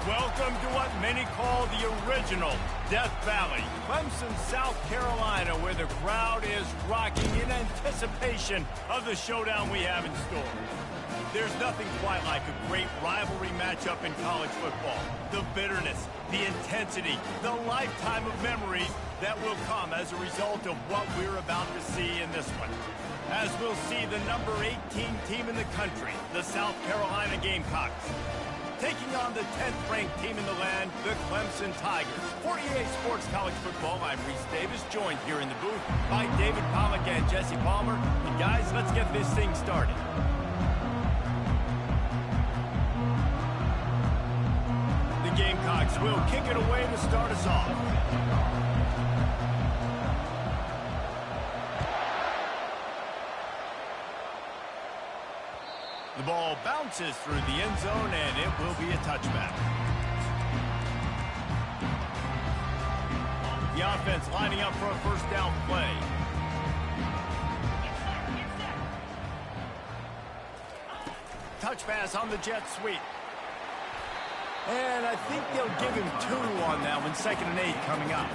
Welcome to what many call the original Death Valley, Clemson, South Carolina, where the crowd is rocking in anticipation of the showdown we have in store. There's nothing quite like a great rivalry matchup in college football. The bitterness, the intensity, the lifetime of memories that will come as a result of what we're about to see in this one. As we'll see the number 18 team in the country, the South Carolina Gamecocks, taking on the 10th-ranked team in the land, the Clemson Tigers. For EA Sports College Football, I'm Reese Davis, joined here in the booth by David Pollack and Jesse Palmer. And guys, let's get this thing started. The Gamecocks will kick it away to start us off. The ball bounces through the end zone, and it will be a touchback. The offense lining up for a first down play. Touch pass on the jet sweep. And I think they'll give him 2 on that one, 2nd and 8 coming up.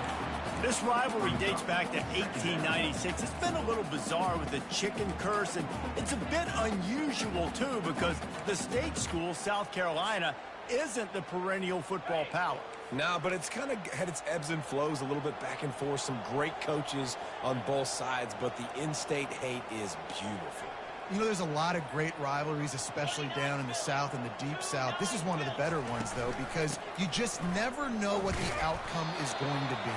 This rivalry dates back to 1896. It's been a little bizarre with the chicken curse, and it's a bit unusual, too, because the state school, South Carolina, isn't the perennial football power. No, but it's kind of had its ebbs and flows a little bit back and forth. Some great coaches on both sides, but the in-state hate is beautiful. You know, there's a lot of great rivalries, especially down in the South and the Deep South. This is one of the better ones, though, because you just never know what the outcome is going to be.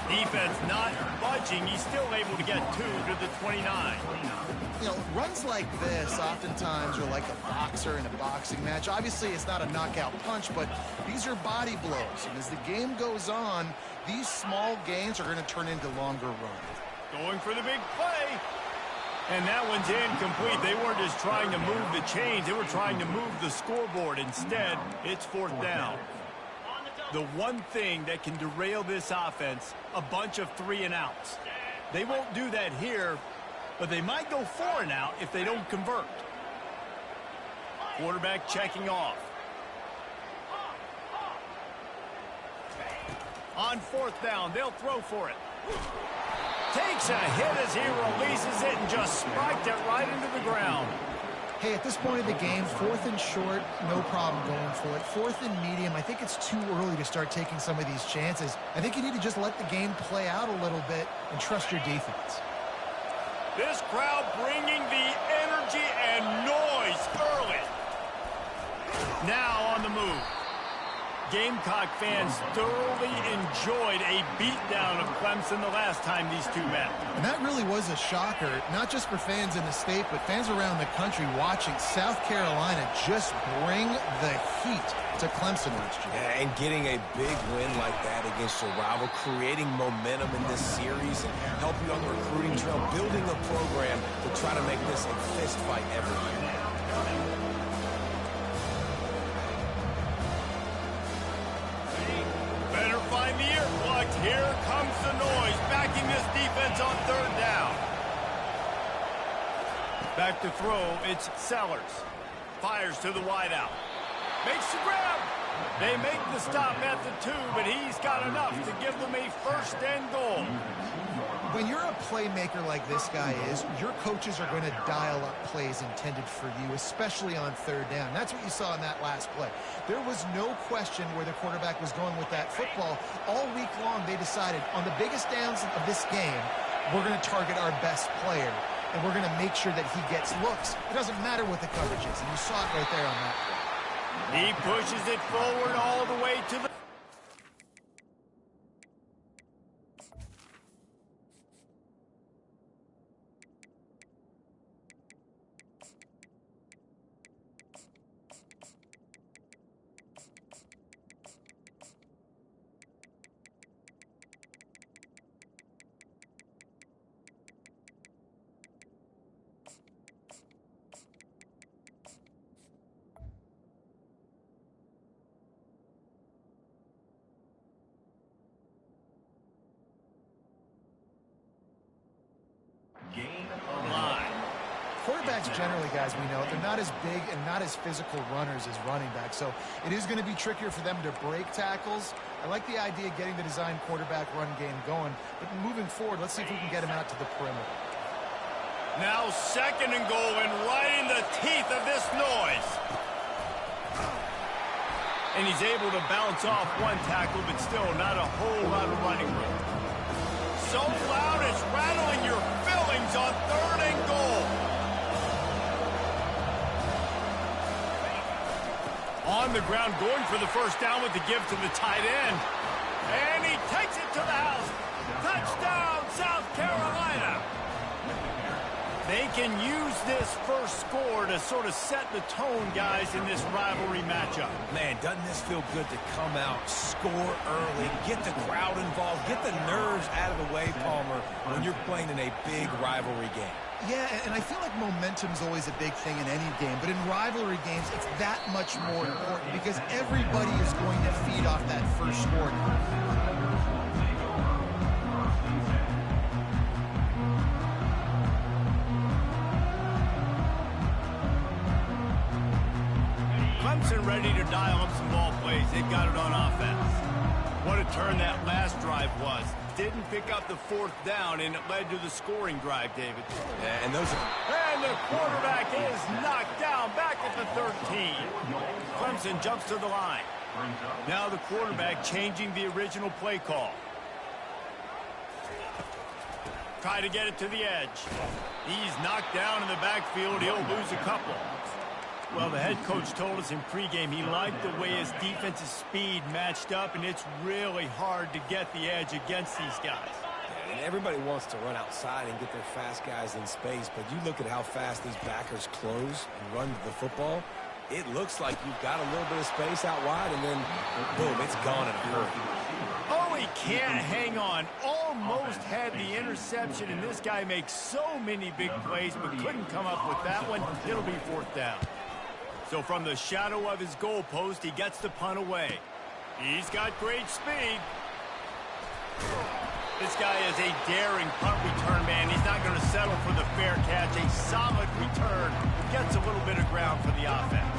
Defense not budging. He's still able to get 2 to the 29. You know, runs like this oftentimes are like a boxer in a boxing match. Obviously, it's not a knockout punch, but these are body blows. And as the game goes on, these small gains are going to turn into longer runs. Going for the big play. And that one's incomplete. They weren't just trying to move the chains. They were trying to move the scoreboard. Instead, it's 4th down. The one thing that can derail this offense, a bunch of 3-and-outs. They won't do that here, but they might go 4-and-out if they don't convert. Quarterback checking off. On 4th down, they'll throw for it. Takes a hit as he releases it and just spiked it right into the ground. Hey, at this point of the game, 4th and short, no problem going for it. 4th and medium, I think it's too early to start taking some of these chances. I think you need to just let the game play out a little bit and trust your defense. This crowd bringing the energy and noise early. Now on the move. Gamecock fans thoroughly enjoyed a beatdown of Clemson the last time these two met. And that really was a shocker, not just for fans in the state, but fans around the country watching South Carolina just bring the heat to Clemson last year. Yeah, and getting a big win like that against your rival, creating momentum in this series and helping you on the recruiting trail, building a program to try to make this a fist fight every year. The earplugs. Here comes the noise, backing this defense on 3rd down. Back to throw, it's Sellers. Fires to the wideout. Makes the grab. They make the stop at the 2, but he's got enough to give them a first and goal. When you're a playmaker like this guy is, your coaches are going to dial up plays intended for you, especially on third down. That's what you saw in that last play. There was no question where the quarterback was going with that football. All week long, they decided on the biggest downs of this game, we're going to target our best player, and we're going to make sure that he gets looks. It doesn't matter what the coverage is, and you saw it right there on that play. He pushes it forward all the way to the... line. Quarterbacks generally, guys, we know, they're not as big and not as physical runners as running backs, so it is going to be trickier for them to break tackles. I like the idea of getting the design quarterback run game going, but moving forward, let's see if we can get him out to the perimeter. Now second and goal, and right in the teeth of this noise. And he's able to bounce off one tackle, but still not a whole lot of running room. So loud it's rattling your fillings on third and goal. On the ground, going for the first down with the give to the tight end. And he takes it to the house. Touchdown, South Carolina. They can use this first score to sort of set the tone, guys, in this rivalry matchup. Man, doesn't this feel good to come out, score early, get the crowd involved, get the nerves out of the way, Palmer, when you're playing in a big rivalry game. Yeah, and I feel like momentum's always a big thing in any game, but in rivalry games, it's that much more important because everybody is going to feed off that first score. Clemson ready to dial up some ball plays. They've got it on offense. What a turn that last drive was. Didn't pick up the fourth down, and it led to the scoring drive, David. Yeah, and the quarterback is knocked down back at the 13. Clemson jumps to the line. Now the quarterback changing the original play call. Try to get it to the edge. He's knocked down in the backfield. He'll lose a couple. Well, the head coach told us in pregame he liked the way his defensive speed matched up, and it's really hard to get the edge against these guys. Yeah, and everybody wants to run outside and get their fast guys in space, but you look at how fast these backers close and run to the football, it looks like you've got a little bit of space out wide, and then, boom, it's gone in a hurry. Oh, he can't hang on. Almost had the interception, and this guy makes so many big plays, but couldn't come up with that one. It'll be fourth down. So from the shadow of his goalpost, he gets the punt away. He's got great speed. This guy is a daring punt return man. He's not going to settle for the fair catch. A solid return. Gets a little bit of ground for the offense.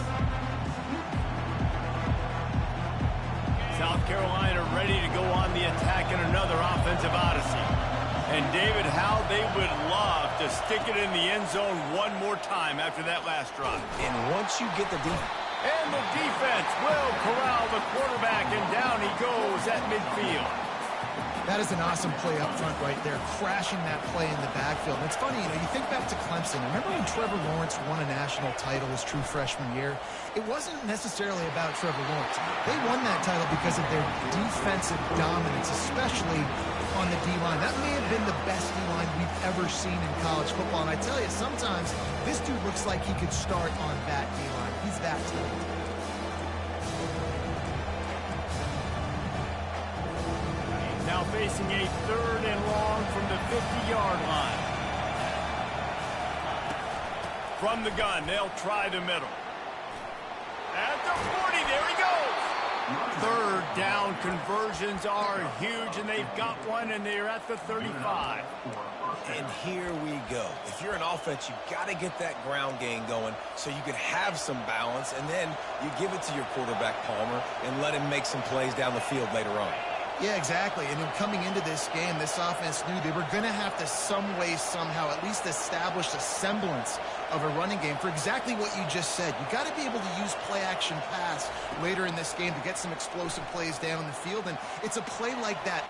South Carolina ready to go on the attack in another offensive odyssey. And David, how they would love to stick it in the end zone one more time after that last drive. And once you get the defense. And the defense will corral the quarterback, and down he goes at midfield. That is an awesome play up front right there, crashing that play in the backfield. And it's funny, you think back to Clemson. Remember when Trevor Lawrence won a national title his true freshman year? It wasn't necessarily about Trevor Lawrence. They won that title because of their defensive dominance, especially on the D-line. That may have been the best D-line we've ever seen in college football. And I tell you, sometimes this dude looks like he could start on that D-line. He's that talented. Now facing a third and long from the 50-yard line. From the gun, they'll try the middle. At the 40, there he goes. Third down conversions are huge, and they've got one, and they're at the 35. And here we go. If you're an offense, you've got to get that ground game going so you can have some balance, and then you give it to your quarterback, Palmer, and let him make some plays down the field later on. Yeah, exactly. And then coming into this game, this offense knew they were going to have to some way, somehow, at least establish a semblance of a running game for exactly what you just said. You got to be able to use play-action pass later in this game to get some explosive plays down the field, and it's a play like that.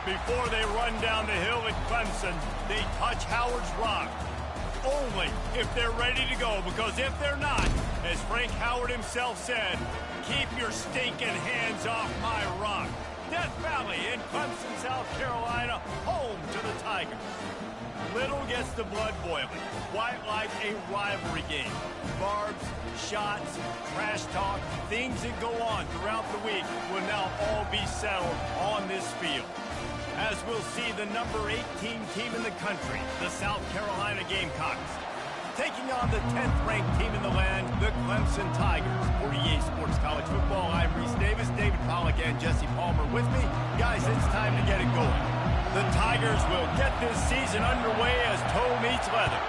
Before they run down the hill at Clemson, they touch Howard's rock. Only if they're ready to go, because if they're not, as Frank Howard himself said, keep your stinking hands off my rock. Death Valley in Clemson, South Carolina, home to the Tigers. Little gets the blood boiling. Quite like a rivalry game. Barbs, shots, trash talk, things that go on throughout the week will now all be settled on this field. As we'll see the number 18 team in the country, the South Carolina Gamecocks, taking on the 10th-ranked team in the land, the Clemson Tigers. For EA Sports College Football, I'm Reese Davis, David Pollack, and Jesse Palmer with me. Guys, it's time to get it going. The Tigers will get this season underway as toe meets leather.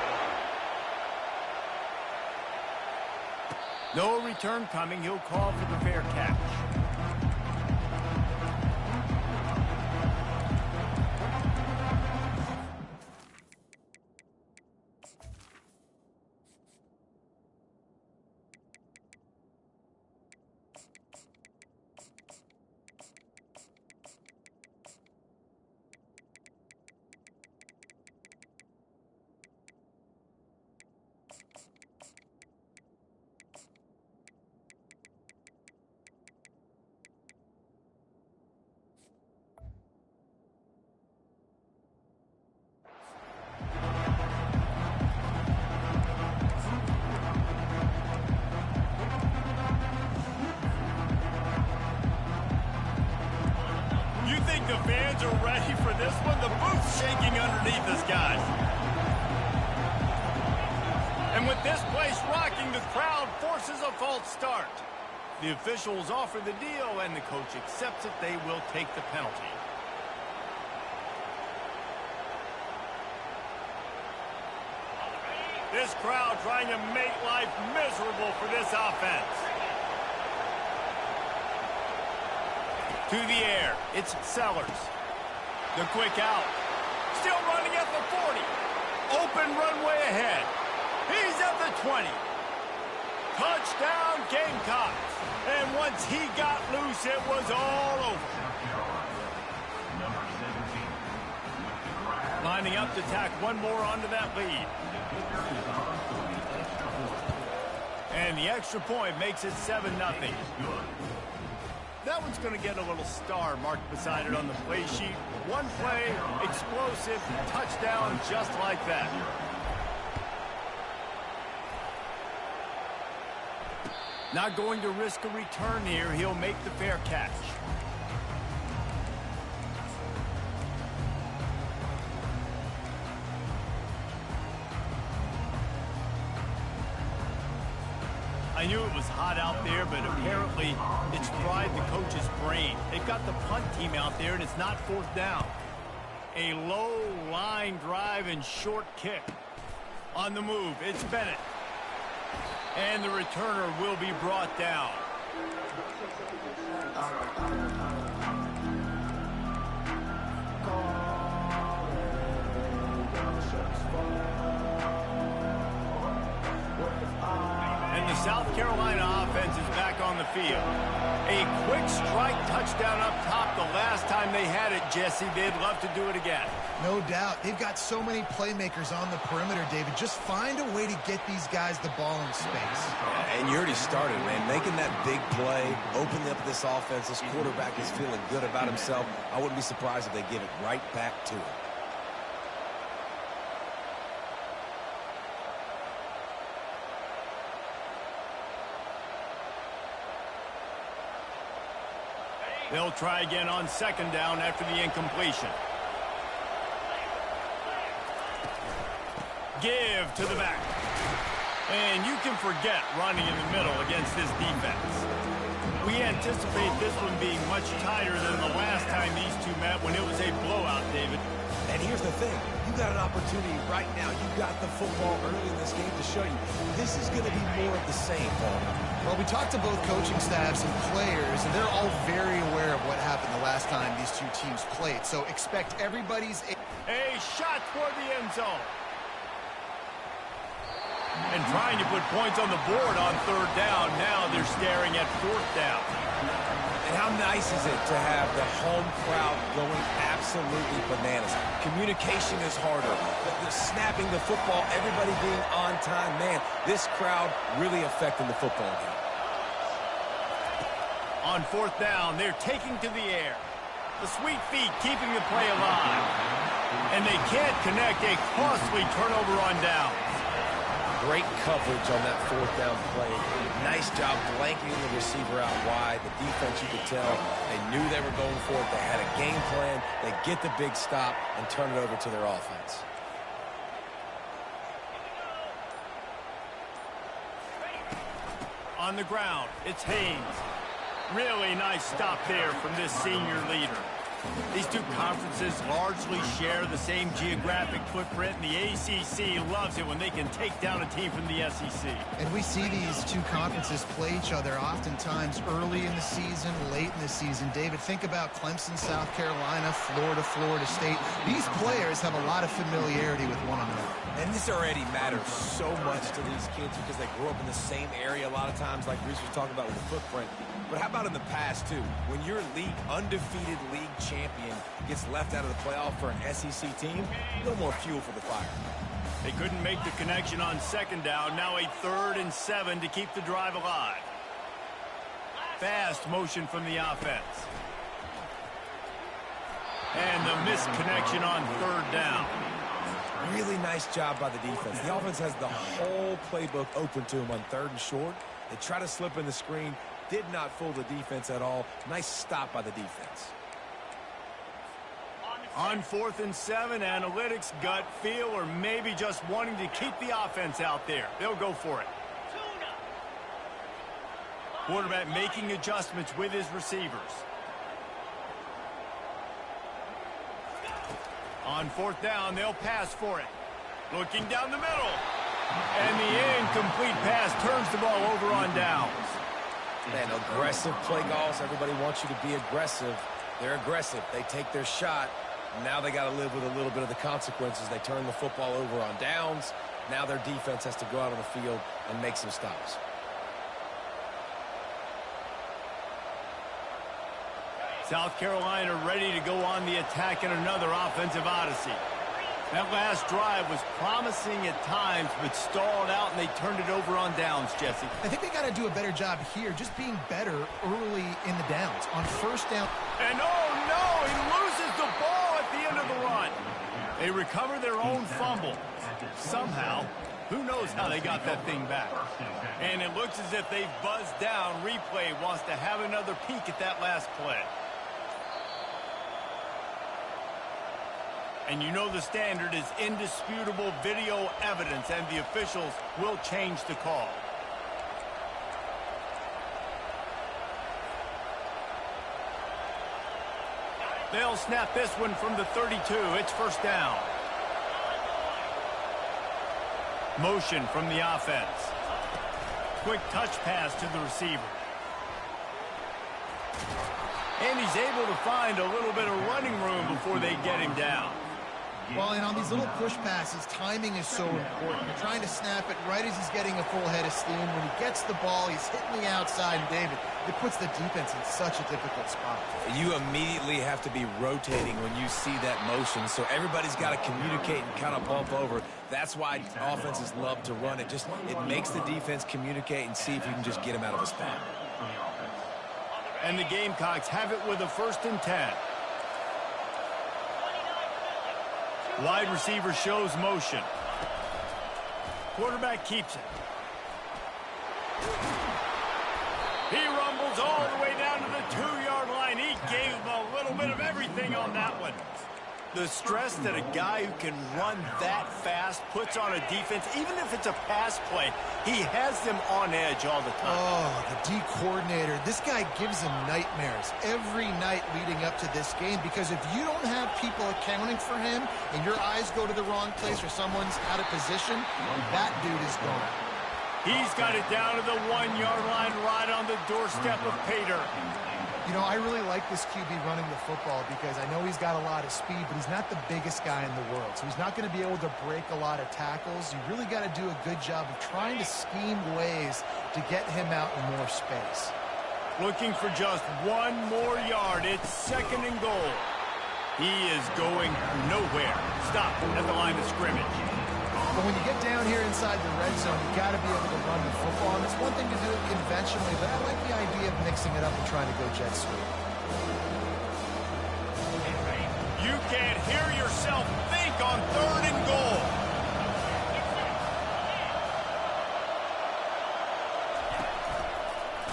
No return coming. He'll call for the fair catch. The fans are ready for this one. The booth's shaking underneath us, guys. And with this place rocking, the crowd forces a false start. The officials offer the deal, and the coach accepts it. They will take the penalty. This crowd trying to make life miserable for this offense. To the air, it's Sellers. The quick out. Still running at the 40. Open runway ahead. He's at the 20. Touchdown, Gamecocks. And once he got loose, it was all over. Lining up to tack one more onto that lead. And the extra point makes it 7-0. That one's going to get a little star marked beside it on the play sheet. One play, explosive, touchdown just like that. Not going to risk a return here. He'll make the fair catch. I knew it was hot out there, but apparently it's fried the coach's brain. They've got the punt team out there, and it's not fourth down. A low line drive and short kick. On the move, it's Bennett. And the returner will be brought down. The South Carolina offense is back on the field. A quick strike touchdown up top the last time they had it, Jesse. They'd love to do it again. No doubt. They've got so many playmakers on the perimeter, David. Just find a way to get these guys the ball in space. And you already started, man. Making that big play, opening up this offense. This quarterback is feeling good about himself. I wouldn't be surprised if they give it right back to him. They'll try again on second down after the incompletion. Give to the back. And you can forget running in the middle against this defense. We anticipate this one being much tighter than the last time these two met when it was a blowout, David. And here's the thing. You got an opportunity right now. You got the football early in this game to show you. This is going to be more of the same, Paul. Well, we talked to both coaching staffs and players, and they're all very aware of what happened the last time these two teams played. So expect everybody's... A shot toward the end zone. And trying to put points on the board on third down. Now they're staring at fourth down. And how nice is it to have the home crowd going absolutely bananas? Communication is harder. The snapping the football, everybody being on time. Man, this crowd really affecting the football game. On fourth down, they're taking to the air. The sweet feet keeping the play alive. And they can't connect. A costly turnover on down. Great coverage on that fourth down play. Nice job blanketing the receiver out wide. The defense, you could tell, they knew they were going for it. They had a game plan. They get the big stop and turn it over to their offense. On the ground, it's Haynes. Really nice stop there from this senior leader. These two conferences largely share the same geographic footprint, and the ACC loves it when they can take down a team from the SEC. And we see these two conferences play each other oftentimes early in the season, late in the season. David, think about Clemson, South Carolina, Florida, Florida State. These players have a lot of familiarity with one another. And this already matters so much to these kids because they grew up in the same area a lot of times, like Reese was talking about with the footprint. But how about in the past, too? When your undefeated league champion gets left out of the playoff for an SEC team, no more fuel for the fire. They couldn't make the connection on second down. Now a 3rd and 7 to keep the drive alive. Fast motion from the offense. And the missed connection on 3rd down. Really nice job by the defense. The offense has the whole playbook open to them on 3rd and short. They try to slip in the screen. Did not fool the defense at all. Nice stop by the defense. On 4th and 7, analytics, gut feel, or maybe just wanting to keep the offense out there. They'll go for it. Quarterback making adjustments with his receivers. On 4th down, they'll pass for it. Looking down the middle. And the incomplete pass turns the ball over on downs. Man, aggressive play calls. Everybody wants you to be aggressive. They're aggressive. They take their shot. Now they got to live with a little bit of the consequences. They turn the football over on downs. Now their defense has to go out on the field and make some stops. South Carolina ready to go on the attack in another offensive odyssey. That last drive was promising at times, but stalled out, and they turned it over on downs, Jesse. I think they got to do a better job here, just being better early in the downs. On 1st down. And oh no, he loses the ball at the end of the run. They recover their own fumble. Somehow, who knows how they got that thing back. And it looks as if they've buzzed down. Replay wants to have another peek at that last play. And you know the standard is indisputable video evidence, and the officials will change the call. They'll snap this one from the 32. It's 1st down. Motion from the offense. Quick touch pass to the receiver. And he's able to find a little bit of running room before they get him down. Well, and on these little push passes, timing is so important. You're trying to snap it right as he's getting a full head of steam. When he gets the ball, he's hitting the outside. And, David, it puts the defense in such a difficult spot. You immediately have to be rotating when you see that motion, so everybody's got to communicate and kind of bump over. That's why offenses love to run it. It makes the defense communicate and see if you can just get him out of a spot. And the Gamecocks have it with a 1st and 10. Wide receiver shows motion. Quarterback keeps it. He rumbles all the way down to the 2-yard line. He gave him a little bit of everything on that one. The stress that a guy who can run that fast puts on a defense, even if it's a pass play, he has them on edge all the time. Oh, the D coordinator. This guy gives them nightmares every night leading up to this game, because if you don't have people accounting for him and your eyes go to the wrong place or someone's out of position, that dude is gone. He's got it down to the 1-yard line, right on the doorstep of Pater. You know, I really like this QB running the football because I know he's got a lot of speed, but he's not the biggest guy in the world. So he's not going to be able to break a lot of tackles. You really got to do a good job of trying to scheme ways to get him out in more space. Looking for just 1 more yard. It's 2nd and goal. He is going nowhere. Stop at the line of scrimmage. But when you get down here inside the red zone, you got to be able to run the football. And it's one thing to do it conventionally, but I like the idea of mixing it up and trying to go jet sweep. You can't hear yourself think on 3rd and goal.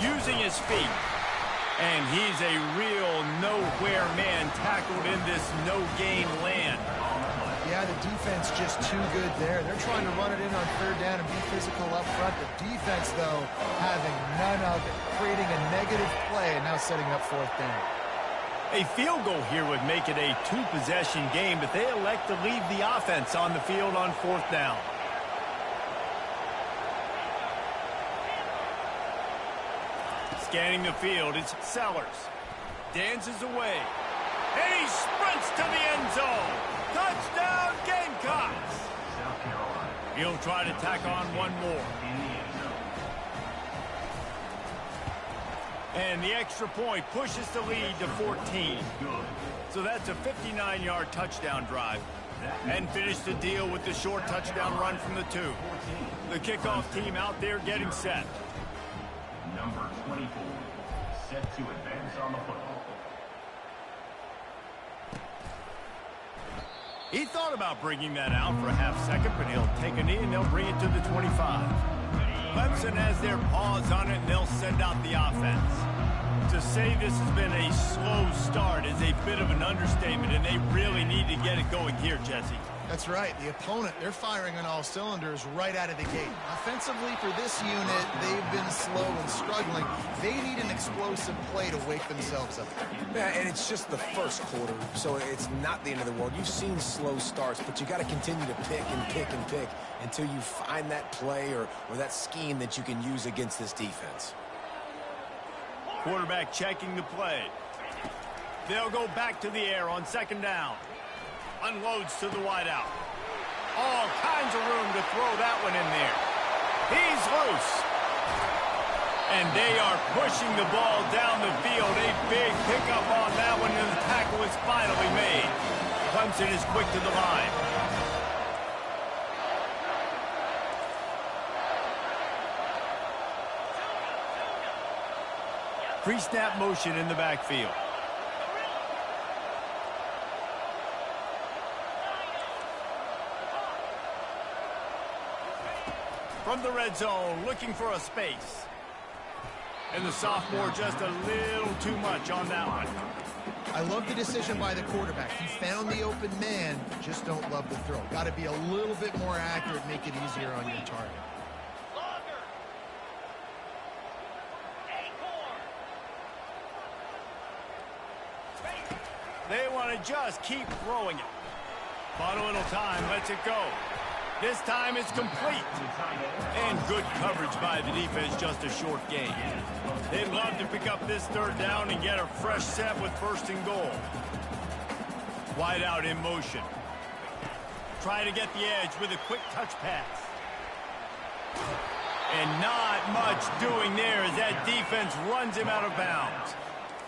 Using his feet. And he's a real nowhere man tackled in this no-gain land. Yeah, the defense just too good there. They're trying to run it in on third down and be physical up front. The defense, though, having none of it, creating a negative play and now setting up fourth down. A field goal here would make it a two-possession game, but they elect to leave the offense on the field on fourth down. Scanning the field, it's Sellers. Dances away. And he sprints to the end zone. Touchdown, Gamecocks! He'll try to tack on one more. And the extra point pushes the lead to 14. So that's a 59-yard touchdown drive. And finish the deal with the short touchdown run from the 2. The kickoff team out there getting set. Number 24, set to advance on the football. He thought about bringing that out for a half second, but he'll take a knee and they'll bring it to the 25. Clemson has their paws on it, and they'll send out the offense. To say this has been a slow start is a bit of an understatement, and they really need to get it going here, Jesse. That's right. The opponent, they're firing on all cylinders right out of the gate. Offensively for this unit, they've been slow and struggling. They need an explosive play to wake themselves up. Yeah, and it's just the first quarter, so it's not the end of the world. You've seen slow starts, but you got to continue to pick and pick and pick until you find that play or that scheme that you can use against this defense. Quarterback checking the play. They'll go back to the air on second down. Unloads to the wideout. All kinds of room to throw that one in there. He's loose. And they are pushing the ball down the field. A big pickup on that one, and the tackle is finally made. Clemson is quick to the line. Pre-snap motion in the backfield. From the red zone, looking for a space. And the sophomore just a little too much on that one. I love the decision by the quarterback. He found the open man, just don't love the throw. Got to be a little bit more accurate, make it easier on your target. They want to just keep throwing it. Bought a little time, lets it go. This time it's complete. And good coverage by the defense, just a short gain. They'd love to pick up this third down and get a fresh set with first and goal. Wide out in motion. Trying to get the edge with a quick touch pass. And not much doing there as that defense runs him out of bounds.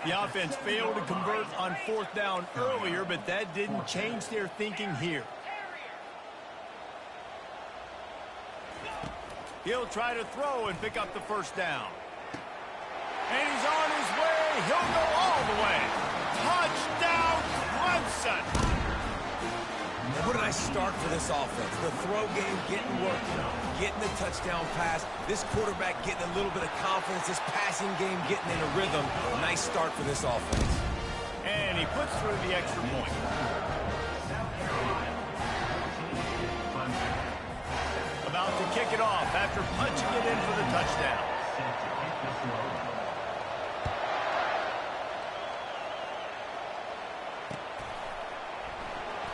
The offense failed to convert on fourth down earlier, but that didn't change their thinking here. He'll try to throw and pick up the first down. And he's on his way. He'll go all the way. Touchdown, Clemson. What a nice start for this offense. The throw game getting work, getting the touchdown pass. This quarterback getting a little bit of confidence. This passing game getting in a rhythm. Nice start for this offense. And he puts through the extra point. About to kick it off after punching it in for the touchdown.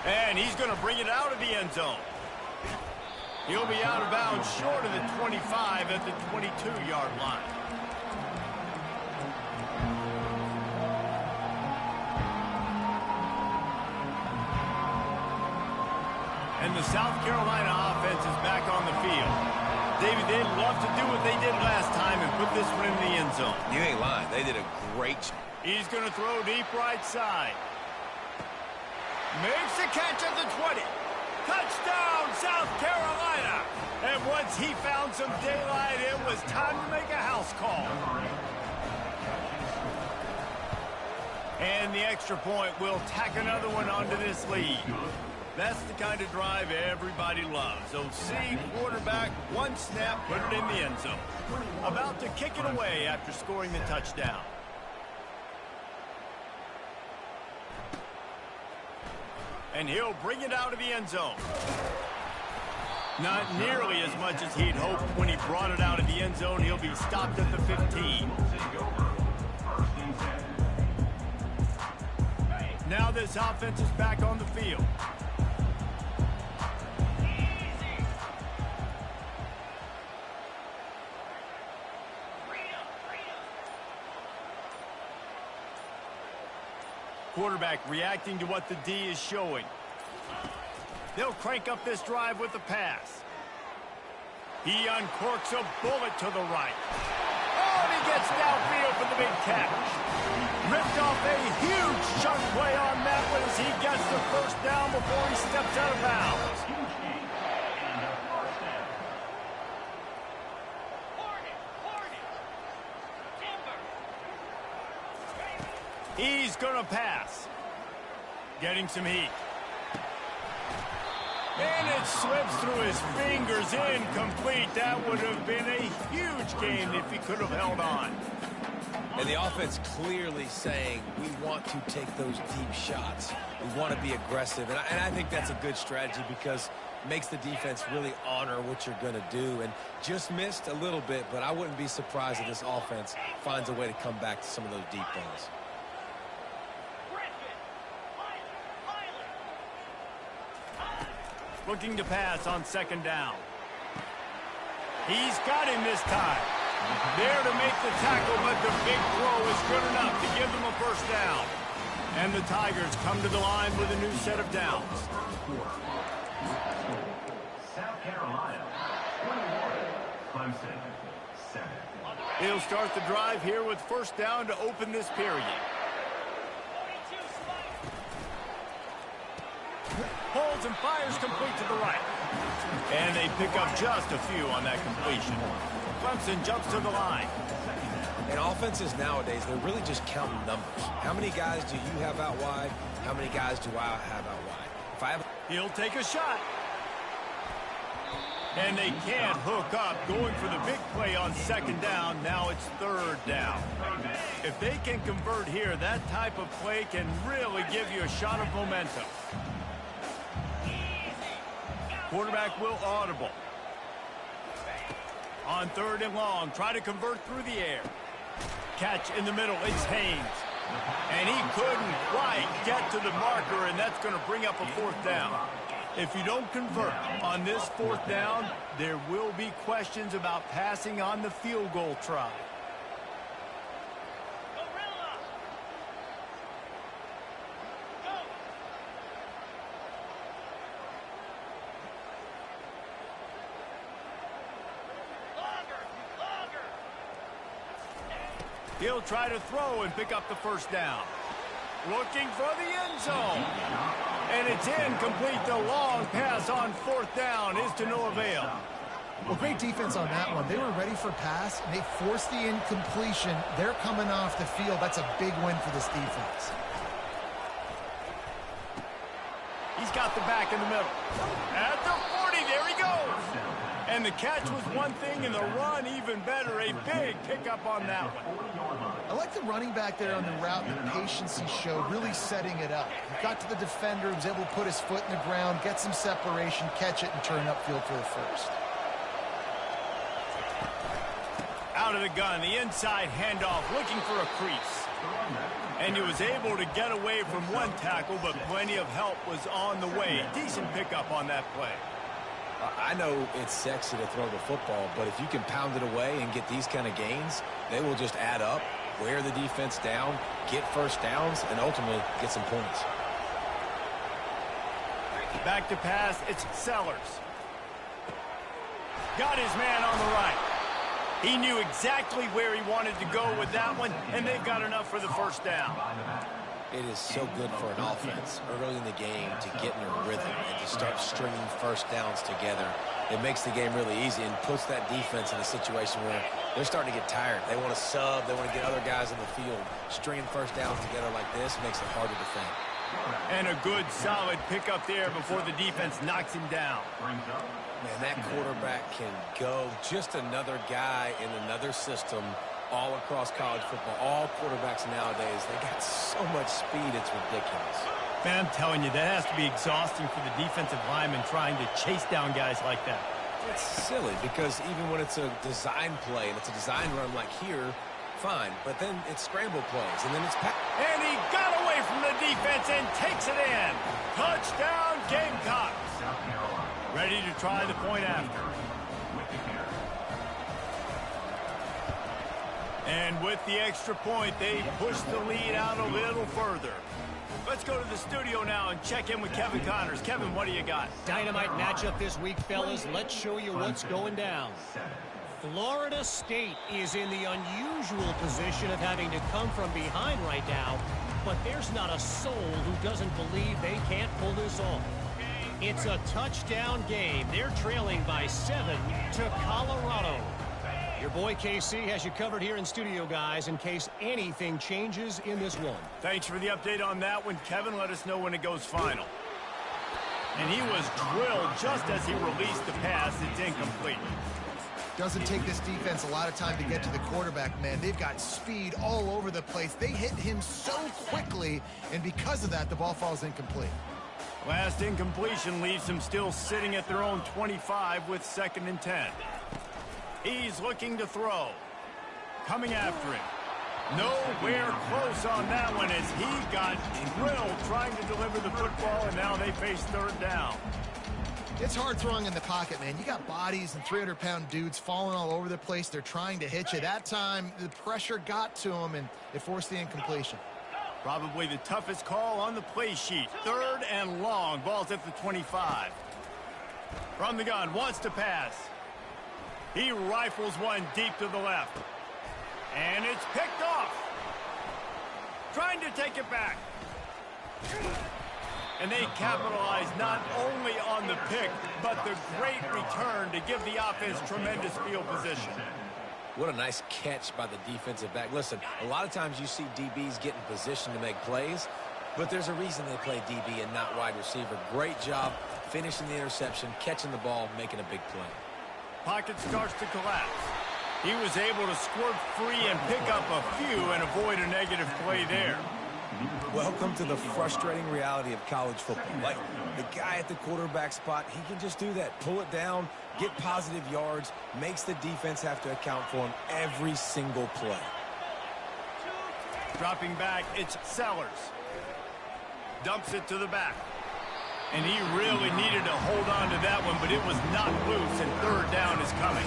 And he's going to bring it out of the end zone. He'll be out of bounds short of the 25 at the 22-yard line. And the South Carolina offense is back on the field. David, they'd love to do what they did last time and put this one in the end zone. You ain't lying. They did a great job. He's going to throw deep right side. Makes the catch at the 20. Touchdown, South Carolina. And once he found some daylight, it was time to make a house call. And the extra point will tack another one onto this lead. That's the kind of drive everybody loves. OC, quarterback, one snap, put it in the end zone. About to kick it away after scoring the touchdown. And he'll bring it out of the end zone. Not nearly as much as he'd hoped when he brought it out of the end zone. He'll be stopped at the 15. Now this offense is back on the field. Quarterback reacting to what the D is showing. They'll crank up this drive with the pass. He uncorks a bullet to the right. Oh, and he gets downfield for the big catch. Ripped off a huge chunk play on that one as he gets the first down before he steps out of bounds. He's going to pass. Getting some heat. And it slips through his fingers, incomplete. That would have been a huge gain if he could have held on. And the offense clearly saying, we want to take those deep shots. We want to be aggressive. And I think that's a good strategy because it makes the defense really honor what you're going to do. And just missed a little bit, but I wouldn't be surprised if this offense finds a way to come back to some of those deep balls. Looking to pass on second down. He's got him this time. There to make the tackle, but the big throw is good enough to give them a first down. And the Tigers come to the line with a new set of downs. South Carolina, 21. Clemson, 7. He'll start the drive here with first down to open this period. Holds and fires complete to the right. And they pick up just a few on that completion. Clemson jumps to the line. And offenses nowadays, they're really just counting numbers. How many guys do you have out wide? How many guys do I have out wide? If I have... He'll take a shot. And they can't hook up, going for the big play on second down. Now it's third down. If they can convert here, that type of play can really give you a shot of momentum. Quarterback will audible. On third and long, try to convert through the air. Catch in the middle, it's Haynes. And he couldn't quite get to the marker, and that's going to bring up a fourth down. If you don't convert on this fourth down, there will be questions about passing on the field goal try. He'll try to throw and pick up the first down. Looking for the end zone. And it's incomplete. The long pass on fourth down is to no avail. Well, great defense on that one. They were ready for pass, and they forced the incompletion. They're coming off the field. That's a big win for this defense. He's got the back in the middle. At the 40, there he goes. And the catch was one thing, and the run even better. A big pickup on that one. I like the running back there on the route, the patience he showed, really setting it up. He got to the defender, was able to put his foot in the ground, get some separation, catch it, and turn upfield for the first. Out of the gun, the inside handoff, looking for a crease. And he was able to get away from one tackle, but plenty of help was on the way. Decent pickup on that play. I know it's sexy to throw the football, but if you can pound it away and get these kind of gains, they will just add up, wear the defense down, get first downs, and ultimately get some points. Back to pass, it's Sellers. Got his man on the right. He knew exactly where he wanted to go with that one, and they've got enough for the first down. It is so good for an offense early in the game to get in a rhythm and to start stringing first downs together. It makes the game really easy and puts that defense in a situation where they're starting to get tired. They want to sub. They want to get other guys in the field. Stringing first downs together like this makes it hard to defend. And a good, solid pickup there before the defense knocks him down. Man, that quarterback can go. Just another guy in another system all across college football. All quarterbacks nowadays, they got so much speed, it's ridiculous. Man, I'm telling you, that has to be exhausting for the defensive lineman trying to chase down guys like that. It's silly because even when it's a design play and it's a design run like here, fine. But then it's scramble plays, and then it's and he got away from the defense and takes it in. Touchdown, Gamecock. South Carolina. Ready to try the point after. With the carry. And with the extra point, they push the lead out a little further. Let's go to the studio now and check in with Kevin Connors. Kevin, what do you got? Dynamite matchup this week, fellas. Let's show you what's going down. Florida State is in the unusual position of having to come from behind right now, but there's not a soul who doesn't believe they can't pull this off. It's a touchdown game. They're trailing by 7 to Colorado. Your boy KC has you covered here in studio, guys, in case anything changes in this one. Thanks for the update on that one, Kevin. Let us know when it goes final. And he was drilled just as he released the pass. It's incomplete. Doesn't take this defense a lot of time to get to the quarterback, man. They've got speed all over the place. They hit him so quickly, and because of that, the ball falls incomplete. Last incompletion leaves them still sitting at their own 25 with 2nd and 10. He's looking to throw. Coming after him. Nowhere close on that one as he got drilled trying to deliver the football, and now they face 3rd down. It's hard throwing in the pocket, man. You got bodies and 300-pound dudes falling all over the place. They're trying to hit you. That time, the pressure got to him, and it forced the incompletion. Probably the toughest call on the play sheet. 3rd and long. Ball's at the 25. From the gun, wants to pass. He rifles one deep to the left. And it's picked off. Trying to take it back. And they capitalize not only on the pick, but the great return to give the offense tremendous field position. What a nice catch by the defensive back. Listen, a lot of times you see DBs get in position to make plays, but there's a reason they play DB and not wide receiver. Great job finishing the interception, catching the ball, making a big play. Pocket starts to collapse. He was able to squirt free and pick up a few and avoid a negative play there. Welcome to the frustrating reality of college football. Like, the guy at the quarterback spot, he can just do that. Pull it down, get positive yards, makes the defense have to account for him every single play. Dropping back, it's Sellers. Dumps it to the back. And he really needed to hold on to that one, but it was not loose, and 3rd down is coming.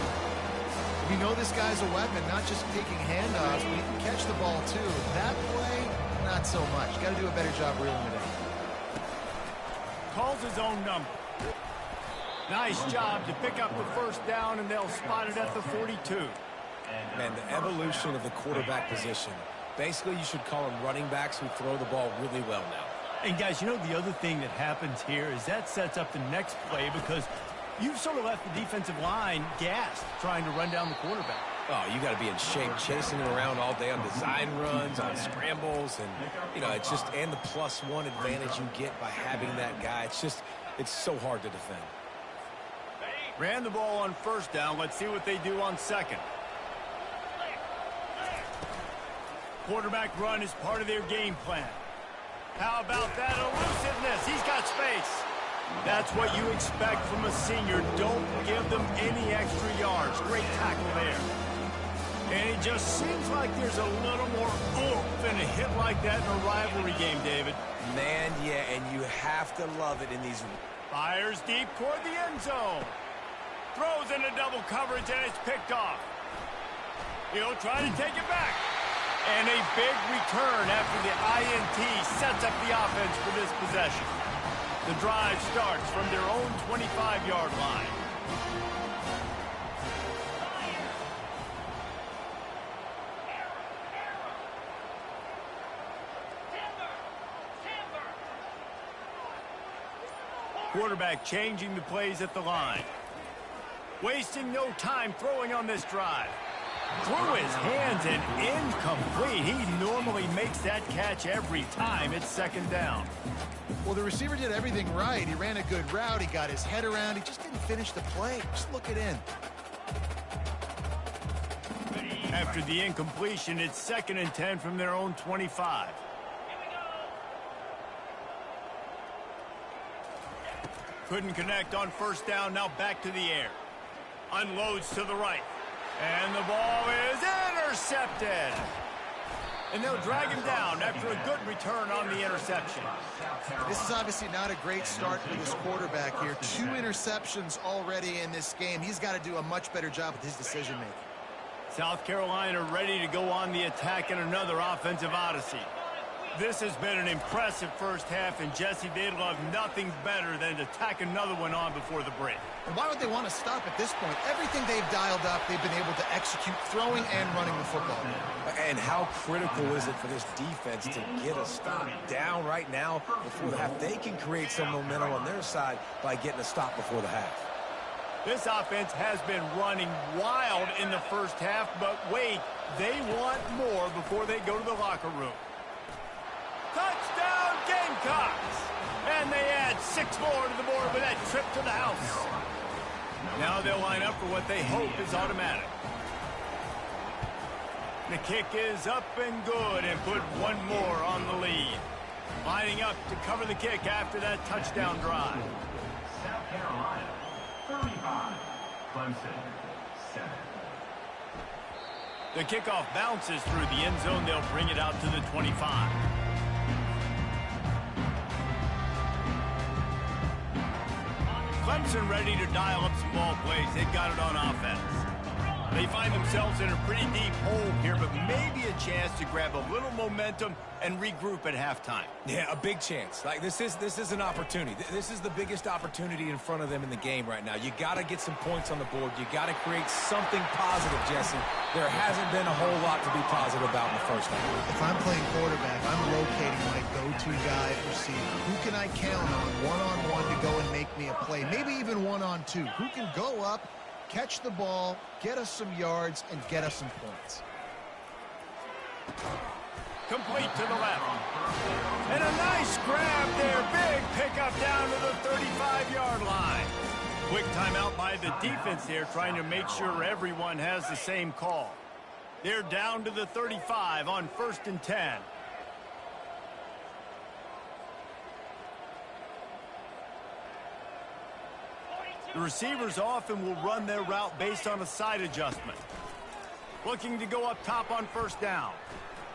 We know this guy's a weapon, not just taking handoffs, but he can catch the ball, too. That play, not so much. Got to do a better job reeling it in. Calls his own number. Nice job to pick up the 1st down, and they'll spot it at the 42. Man, the evolution of the quarterback position. Basically, you should call them running backs who throw the ball really well now. And, guys, you know the other thing that happens here is that sets up the next play because you've sort of left the defensive line gassed trying to run down the quarterback. Oh, you got to be in shape, chasing him around all day on design runs, on scrambles, and, you know, it's just, and the +1 advantage you get by having that guy. It's just, it's so hard to defend. Ran the ball on 1st down. Let's see what they do on 2nd. Quarterback run is part of their game plan. How about that elusiveness? He's got space. That's what you expect from a senior. Don't give them any extra yards. Great tackle there. And it just seems like there's a little more oomph in a hit like that in a rivalry game, David. Man, yeah, and you have to love it in these. Fires deep toward the end zone. Throws into double coverage, and it's picked off. He'll try to take it back. And a big return after the INT sets up the offense for this possession. The drive starts from their own 25-yard line. Quarterback changing the plays at the line. Wasting no time throwing on this drive. Through his hands and incomplete. He normally makes that catch every time. It's 2nd down. Well, the receiver did everything right. He ran a good route. He got his head around. He just didn't finish the play. Just look it in. After the incompletion, it's 2nd and 10 from their own 25. Couldn't connect on first down. Now back to the air. Unloads to the right. And the ball is intercepted. And they'll drag him down after a good return on the interception. This is obviously not a great start for this quarterback here. 2 interceptions already in this game. He's got to do a much better job with his decision-making. South Carolina ready to go on the attack in another offensive odyssey. This has been an impressive first half, and Jesse, they'd love nothing better than to tack another one on before the break. And why would they want to stop at this point? Everything they've dialed up, they've been able to execute throwing and running the football. And how critical is it for this defense to get a stop down right now before the half? They can create some momentum on their side by getting a stop before the half. This offense has been running wild in the first half, but wait, they want more before they go to the locker room. Touchdown Gamecocks! And they add 6 more to the board with that trip to the house. Now they'll line up for what they hope is automatic. The kick is up and good and put 1 more on the lead. Lining up to cover the kick after that touchdown drive. South Carolina, 35. Clemson, 7. The kickoff bounces through the end zone. They'll bring it out to the 25. Clemson ready to dial up some ball plays. They've got it on offense. They find themselves in a pretty deep hole here, but maybe a chance to grab a little momentum and regroup at halftime. Yeah, a big chance. Like this is an opportunity. This is the biggest opportunity in front of them in the game right now. You got to get some points on the board. You got to create something positive, Jesse. There hasn't been a whole lot to be positive about in the first half. If I'm playing quarterback, I'm locating my go-to guy at receiver. Who can I count on one-on-one to go and make me a play? Maybe even one-on-two. Who can go up, catch the ball, get us some yards, and get us some points. Complete to the left. And a nice grab there. Big pickup down to the 35-yard line. Quick timeout by the defense there, trying to make sure everyone has the same call. They're down to the 35 on 1st and 10. The receivers often will run their route based on a side adjustment. Looking to go up top on first down.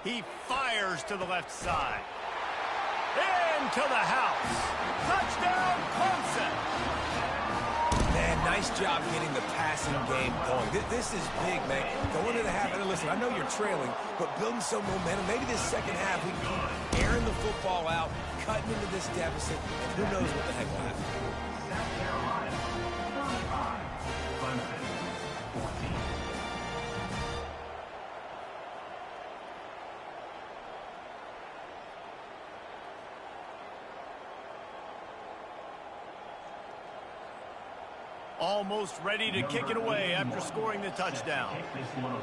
He fires to the left side. Into the house. Touchdown, Clemson. Man, nice job getting the passing game going. This is big, man. Going into the half, and listen, I know you're trailing, but building some momentum. Maybe this second half we can keep airing the football out, cutting into this deficit, and who knows what the heck will happen. South Carolina, 35. Clemson, 14. Almost ready to kick it away after scoring the touchdown. Kick this one away.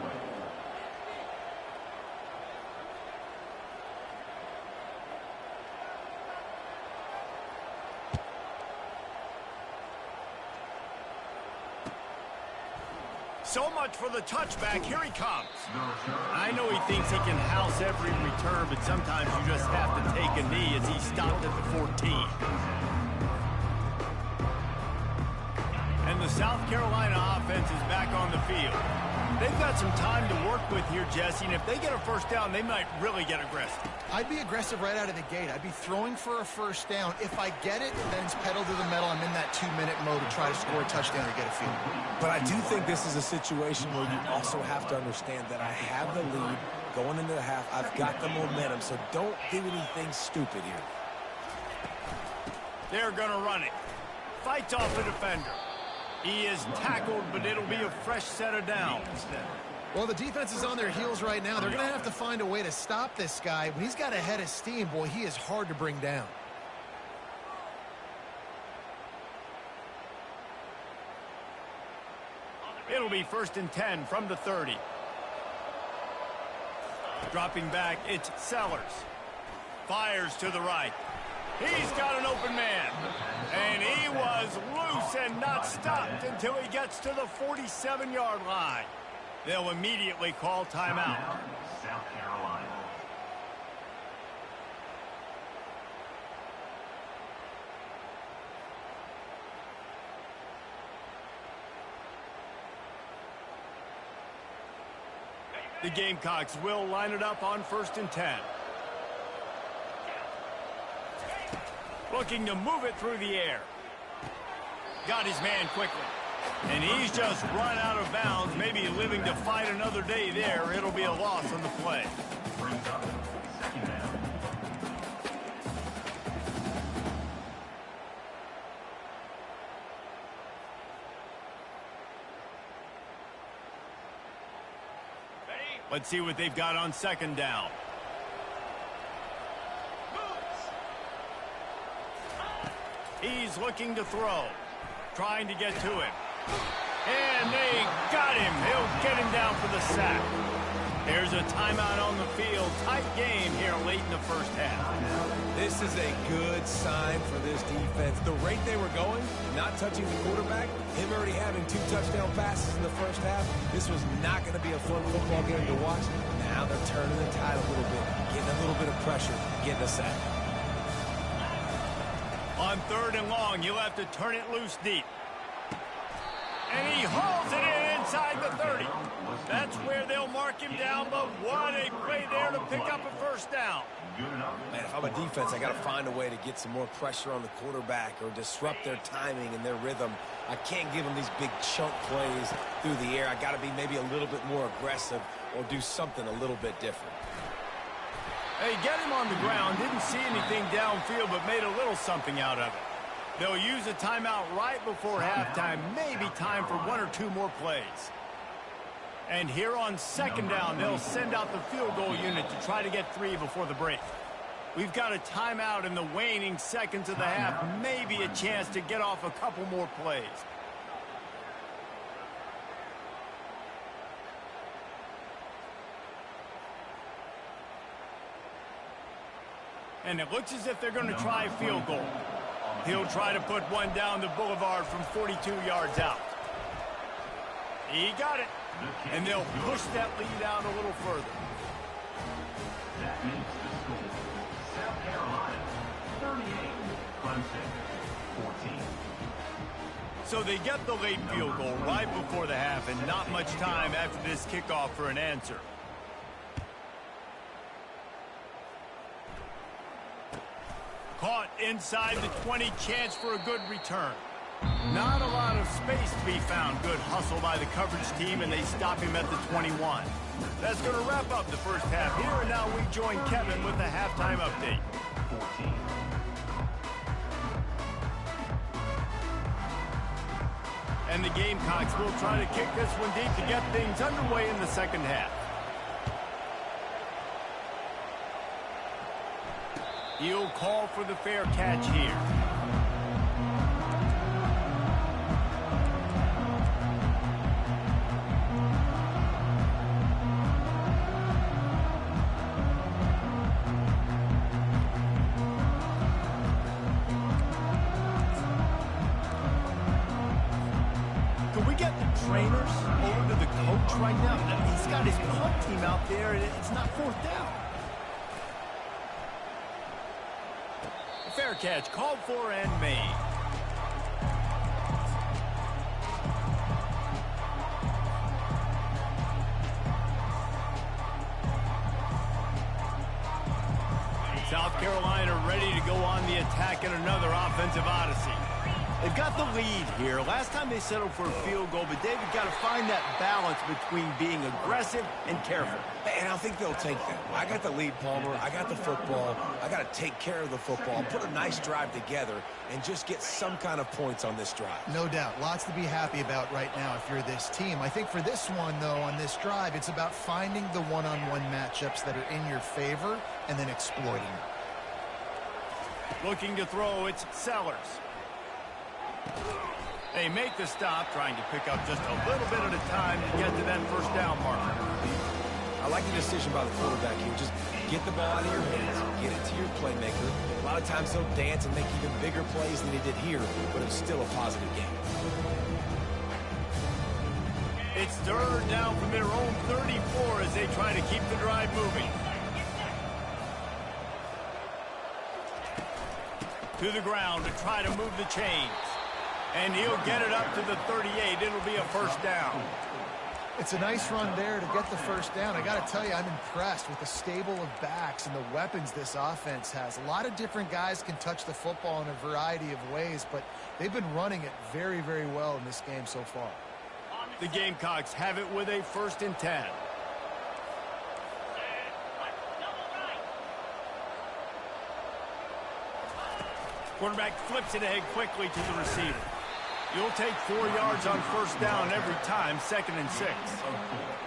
So much for the touchback. Here he comes. I know he thinks he can house every return, but sometimes you just have to take a knee as he stopped at the 14. And the South Carolina offense is back on the field. They've got some time to work with here, Jesse, and if they get a first down, they might really get aggressive. I'd be aggressive right out of the gate. I'd be throwing for a first down. If I get it, then it's pedal to the metal. I'm in that 2-minute mode to try to score a touchdown or get a field goal. But I do think this is a situation where you also have to understand that I have the lead going into the half. I've got the momentum, so don't do anything stupid here. They're going to run it. Fights off the defender. He is tackled, but it'll be a fresh set of downs. Well, the defense is on their heels right now. They're going to have to find a way to stop this guy. When he's got a head of steam, boy, he is hard to bring down. It'll be 1st and 10 from the 30. Dropping back, it's Sellers. Fires to the right. He's got an open man. And he was loose and not stopped until he gets to the 47-yard line. They'll immediately call timeout. South Carolina. The Gamecocks will line it up on 1st and 10. Looking to move it through the air. Got his man quickly. And he's just run out of bounds, maybe living to fight another day there. It'll be a loss on the play. Brings up 2nd down. Let's see what they've got on 2nd down. He's looking to throw. Trying to get to him. And they got him. He'll get him down for the sack. There's a timeout on the field. Tight game here late in the 1st half. This is a good sign for this defense. The rate they were going, not touching the quarterback, him already having 2 touchdown passes in the 1st half, this was not going to be a fun football game to watch. Now they're turning the tide a little bit, getting a little bit of pressure, getting a sack. On 3rd and long, you'll have to turn it loose deep. And he hauls it in inside the 30. That's where they'll mark him down, but what a play there to pick up a 1st down. Man, if I'm a defense, I got to find a way to get some more pressure on the quarterback or disrupt their timing and their rhythm. I can't give them these big chunk plays through the air. I got to be maybe a little bit more aggressive or do something a little bit different. Hey, get him on the ground. Didn't see anything downfield, but made a little something out of it. They'll use a timeout right before halftime. Maybe time for 1 or 2 more plays. And here on 2nd down, they'll send out the field goal unit to try to get 3 before the break. We've got a timeout in the waning seconds of the half. Maybe a chance to get off a couple more plays. And it looks as if they're going to try a field goal. He'll try to put one down the boulevard from 42 yards out. He got it. And they'll push that lead out a little further. That makes the score South Carolina 38, Clemson 14. So they get the late field goal right before the half, and not much time after this kickoff for an answer. Caught inside the 20, chance for a good return. Not a lot of space to be found. Good hustle by the coverage team, and they stop him at the 21. That's going to wrap up the 1st half here, and now we join Kevin with the halftime update. 14. And the Gamecocks will try to kick this one deep to get things underway in the 2nd half. He'll call for the fair catch here. Can we get the trainers over to the coach right now? I mean, he's got his punt team out there, and it's not 4th down. Fair catch called for and made. South Carolina ready to go on the attack in another offensive odyssey. They've got the lead here. Last time they settled for a field goal, but David got to find that balance between being aggressive and careful. And I think they'll take that. I got the lead, Palmer. I got the football. I got to take care of the football, put a nice drive together, and just get some kind of points on this drive. No doubt. Lots to be happy about right now if you're this team. I think for this one, though, on this drive, it's about finding the one-on-one matchups that are in your favor and then exploiting them. Looking to throw, it's Sellers. They make the stop, trying to pick up just a little bit at a time to get to that 1st down marker. I like the decision by the quarterback here. Just get the ball out of your hands, get it to your playmaker. A lot of times he'll dance and make even bigger plays than he did here, but it's still a positive game. It's 3rd down from their own 34 as they try to keep the drive moving. To the ground to try to move the chains. And he'll get it up to the 38. It'll be a 1st down. It's a nice run there to get the first down. I got to tell you, I'm impressed with the stable of backs and the weapons this offense has. A lot of different guys can touch the football in a variety of ways, but they've been running it very, very well in this game so far. The Gamecocks have it with a 1st and 10. Quarterback flips it ahead quickly to the receiver. You'll take 4 yards on 1st down every time, 2nd and 6.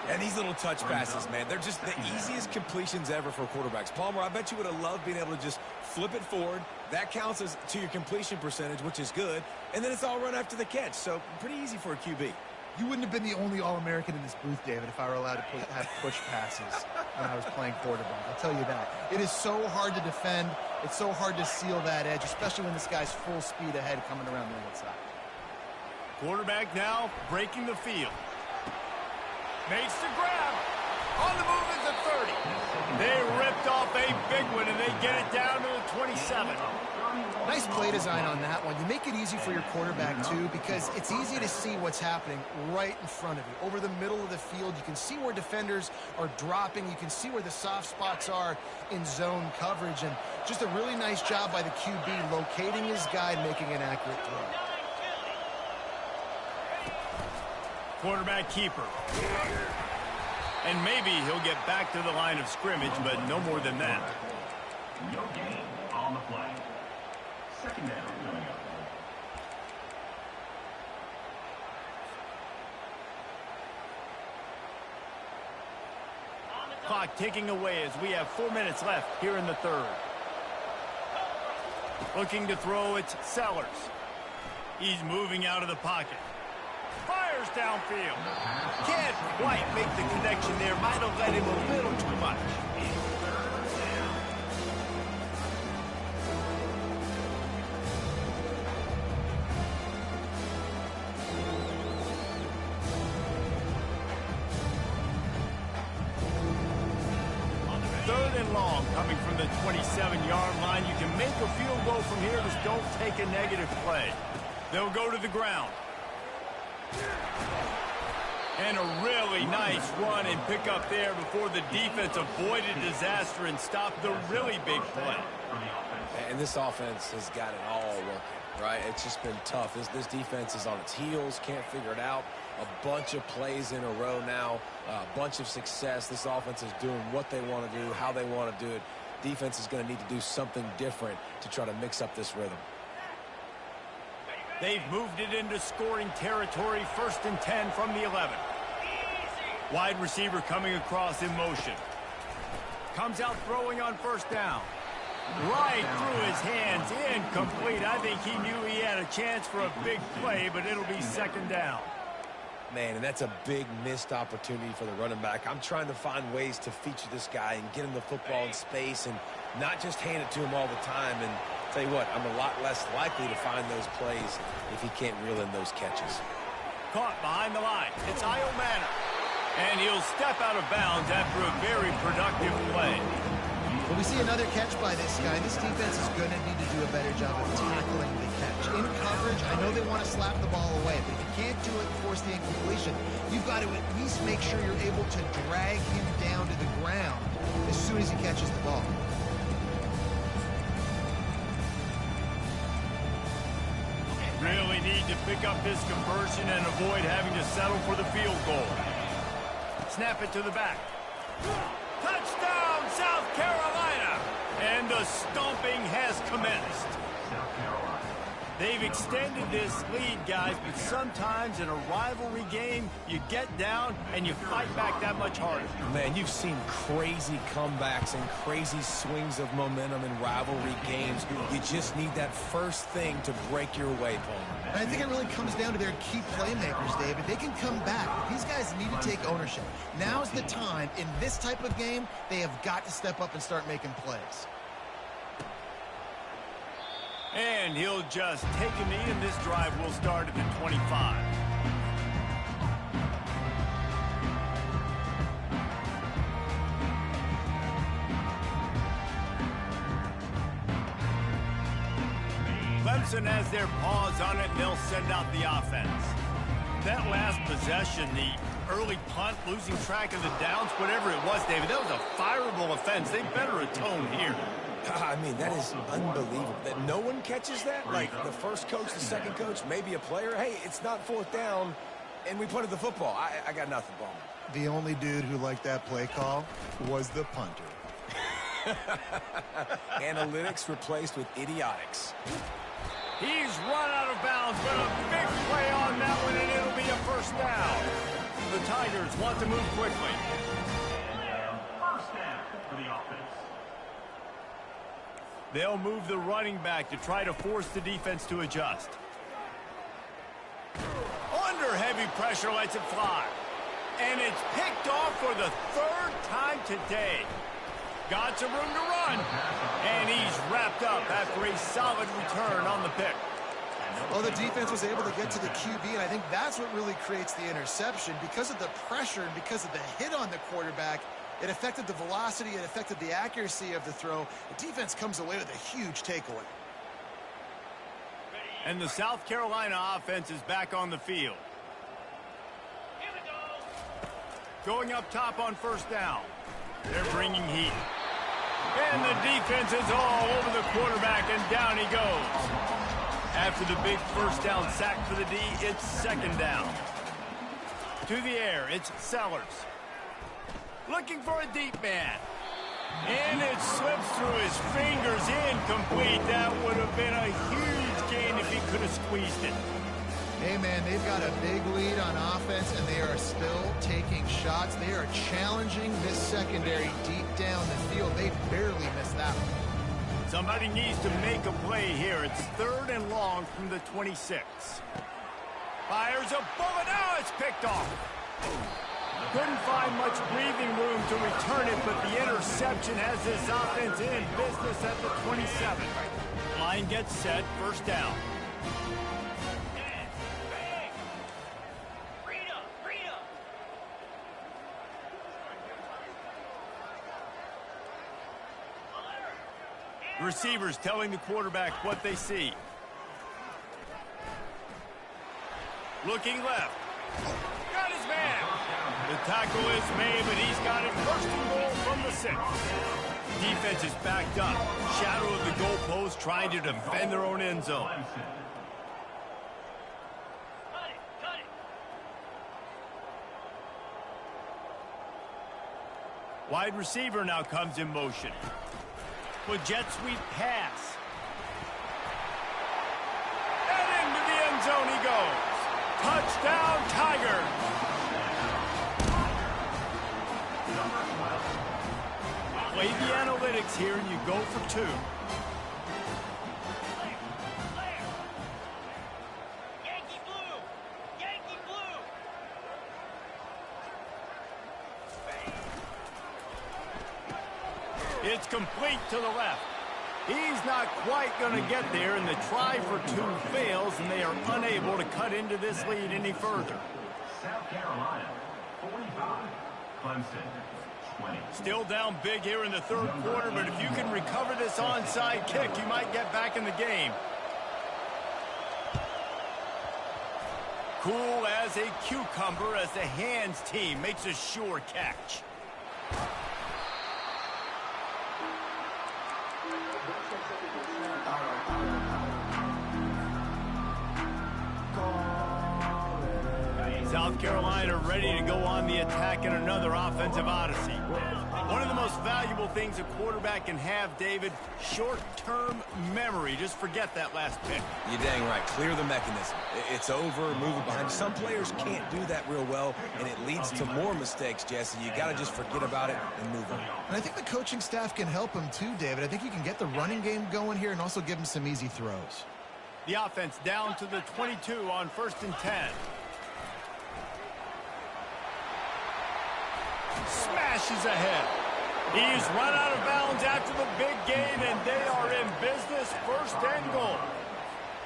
And these little touch passes, man, they're just the easiest completions ever for quarterbacks. Palmer, I bet you would have loved being able to just flip it forward. That counts as to your completion percentage, which is good. And then it's all run after the catch. So pretty easy for a QB. You wouldn't have been the only All-American in this booth, David, if I were allowed to have push passes when I was playing quarterback. I'll tell you that. It is so hard to defend. It's so hard to seal that edge, especially when this guy's full speed ahead coming around the outside. Quarterback now breaking the field. Makes the grab. On the move is the 30. They ripped off a big one, and they get it down to the 27. Nice play design on that one. You make it easy for your quarterback, too, because it's easy to see what's happening right in front of you. Over the middle of the field, you can see where defenders are dropping. You can see where the soft spots are in zone coverage. And just a really nice job by the QB locating his guy and making an accurate throw. Quarterback keeper. And maybe he'll get back to the line of scrimmage, but no more than that. No gain on the play. 2nd down coming up. Clock ticking away as we have 4 minutes left here in the 3rd. Looking to throw, it's Sellers. He's moving out of the pocket. Fires downfield. Can't quite make the connection there. Might have let him a little too much. Long coming from the 27-yard line. You can make a field goal from here. Just don't take a negative play. They'll go to the ground. And a really nice run and pick up there before the defense avoided disaster and stopped the really big play. And this offense has got it all working, right? It's just been tough. This defense is on its heels, can't figure it out. A bunch of plays in a row now, a bunch of success. This offense is doing what they want to do, how they want to do it. Defense is going to need to do something different to try to mix up this rhythm. They've moved it into scoring territory, 1st and 10 from the 11. Wide receiver coming across in motion. Comes out throwing on 1st down. Right through his hands, incomplete. I think he knew he had a chance for a big play, but it'll be 2nd down. Man, and that's a big missed opportunity for the running back. I'm trying to find ways to feature this guy and get him the football in space and not just hand it to him all the time. And tell you what, I'm a lot less likely to find those plays if he can't reel in those catches. Caught behind the line. It's Io Manor. And he'll step out of bounds after a very productive play. Well, we see another catch by this guy. This defense is going to need to do a better job of tackling the catch. In coverage, I know they want to slap the ball away, but if you can't do it and force the incompletion, you've got to at least make sure you're able to drag him down to the ground as soon as he catches the ball. Really need to pick up this conversion and avoid having to settle for the field goal. Snap it to the back. Touchdown, South Carolina! And the stomping has commenced. South Carolina. They've extended this lead, guys, but sometimes in a rivalry game, you get down and you fight back that much harder. Man, you've seen crazy comebacks and crazy swings of momentum in rivalry games. You just need that first thing to break your way, Palmer. And I think it really comes down to their key playmakers, David. They can come back, but these guys need to take ownership. Now's the time. In this type of game, they have got to step up and start making plays. And he'll just take a knee, and this drive will start at the 25. Clemson has their paws on it, and they'll send out the offense. That last possession, the early punt, losing track of the downs, whatever it was, David, that was a fireable offense. They better atone here. I mean, that is unbelievable. That no one catches that? Like the first coach, the second coach, maybe a player. Hey, it's not fourth down, and we punted the football. I got nothing, Ballman. The only dude who liked that play call was the punter. Analytics replaced with idiotics. He's run out of bounds, but a big play on that one, and it'll be a first down. The Tigers want to move quickly. First down for the offense. They'll move the running back to try to force the defense to adjust. Under heavy pressure, lets it fly. And it's picked off for the third time today. Got some room to run. And he's wrapped up after a solid return on the pick. Well, the defense was able to get to the QB, and I think that's what really creates the interception. Because of the pressure and because of the hit on the quarterback, it affected the velocity, it affected the accuracy of the throw. The defense comes away with a huge takeaway. And the South Carolina offense is back on the field. Going up top on first down. They're bringing heat. And the defense is all over the quarterback, and down he goes. After the big first down sack for the D, it's second down. To the air, it's Sellers. Looking for a deep man. And it slips through his fingers, incomplete. That would have been a huge gain if he could have squeezed it. Hey, man, they've got a big lead on offense, and they are still taking shots. They are challenging this secondary deep down the field. They barely missed that one. Somebody needs to make a play here. It's third and long from the 26. Fires a bullet. Oh, it's picked off. Couldn't find much breathing room to return it, but the interception has this offense in business at the 27. Line gets set, first down. Receivers telling the quarterback what they see. Looking left. Got his man. The tackle is made, but he's got it first and goal from the 6. Defense is backed up. Shadow of the goalpost, trying to defend their own end zone. Wide receiver now comes in motion. With jet sweep pass. And into the end zone he goes. Touchdown, Tigers. Play the analytics here and you go for 2. Yankee blue. Yankee blue. It's complete to the left. He's not quite going to get there, and the try for 2 fails, and they are unable to cut into this lead any further. South Carolina, 45. Clemson, 20. Still down big here in the third quarter, but if you can recover this onside kick, you might get back in the game. Cool as a cucumber as the hands team makes a sure catch. South Carolina ready to go on the attack in another offensive odyssey. One of the most valuable things a quarterback can have, David, short-term memory. Just forget that last pick. You're dang right. Clear the mechanism. It's over, move it behind. Some players can't do that real well, and it leads to more mistakes, Jesse. You got to just forget about it and move on. And I think the coaching staff can help him too, David. I think you can get the running game going here and also give him some easy throws. The offense down to the 22 on 1st and 10. Smashes ahead. He's run out of bounds after the big gain, and they are in business. First and goal.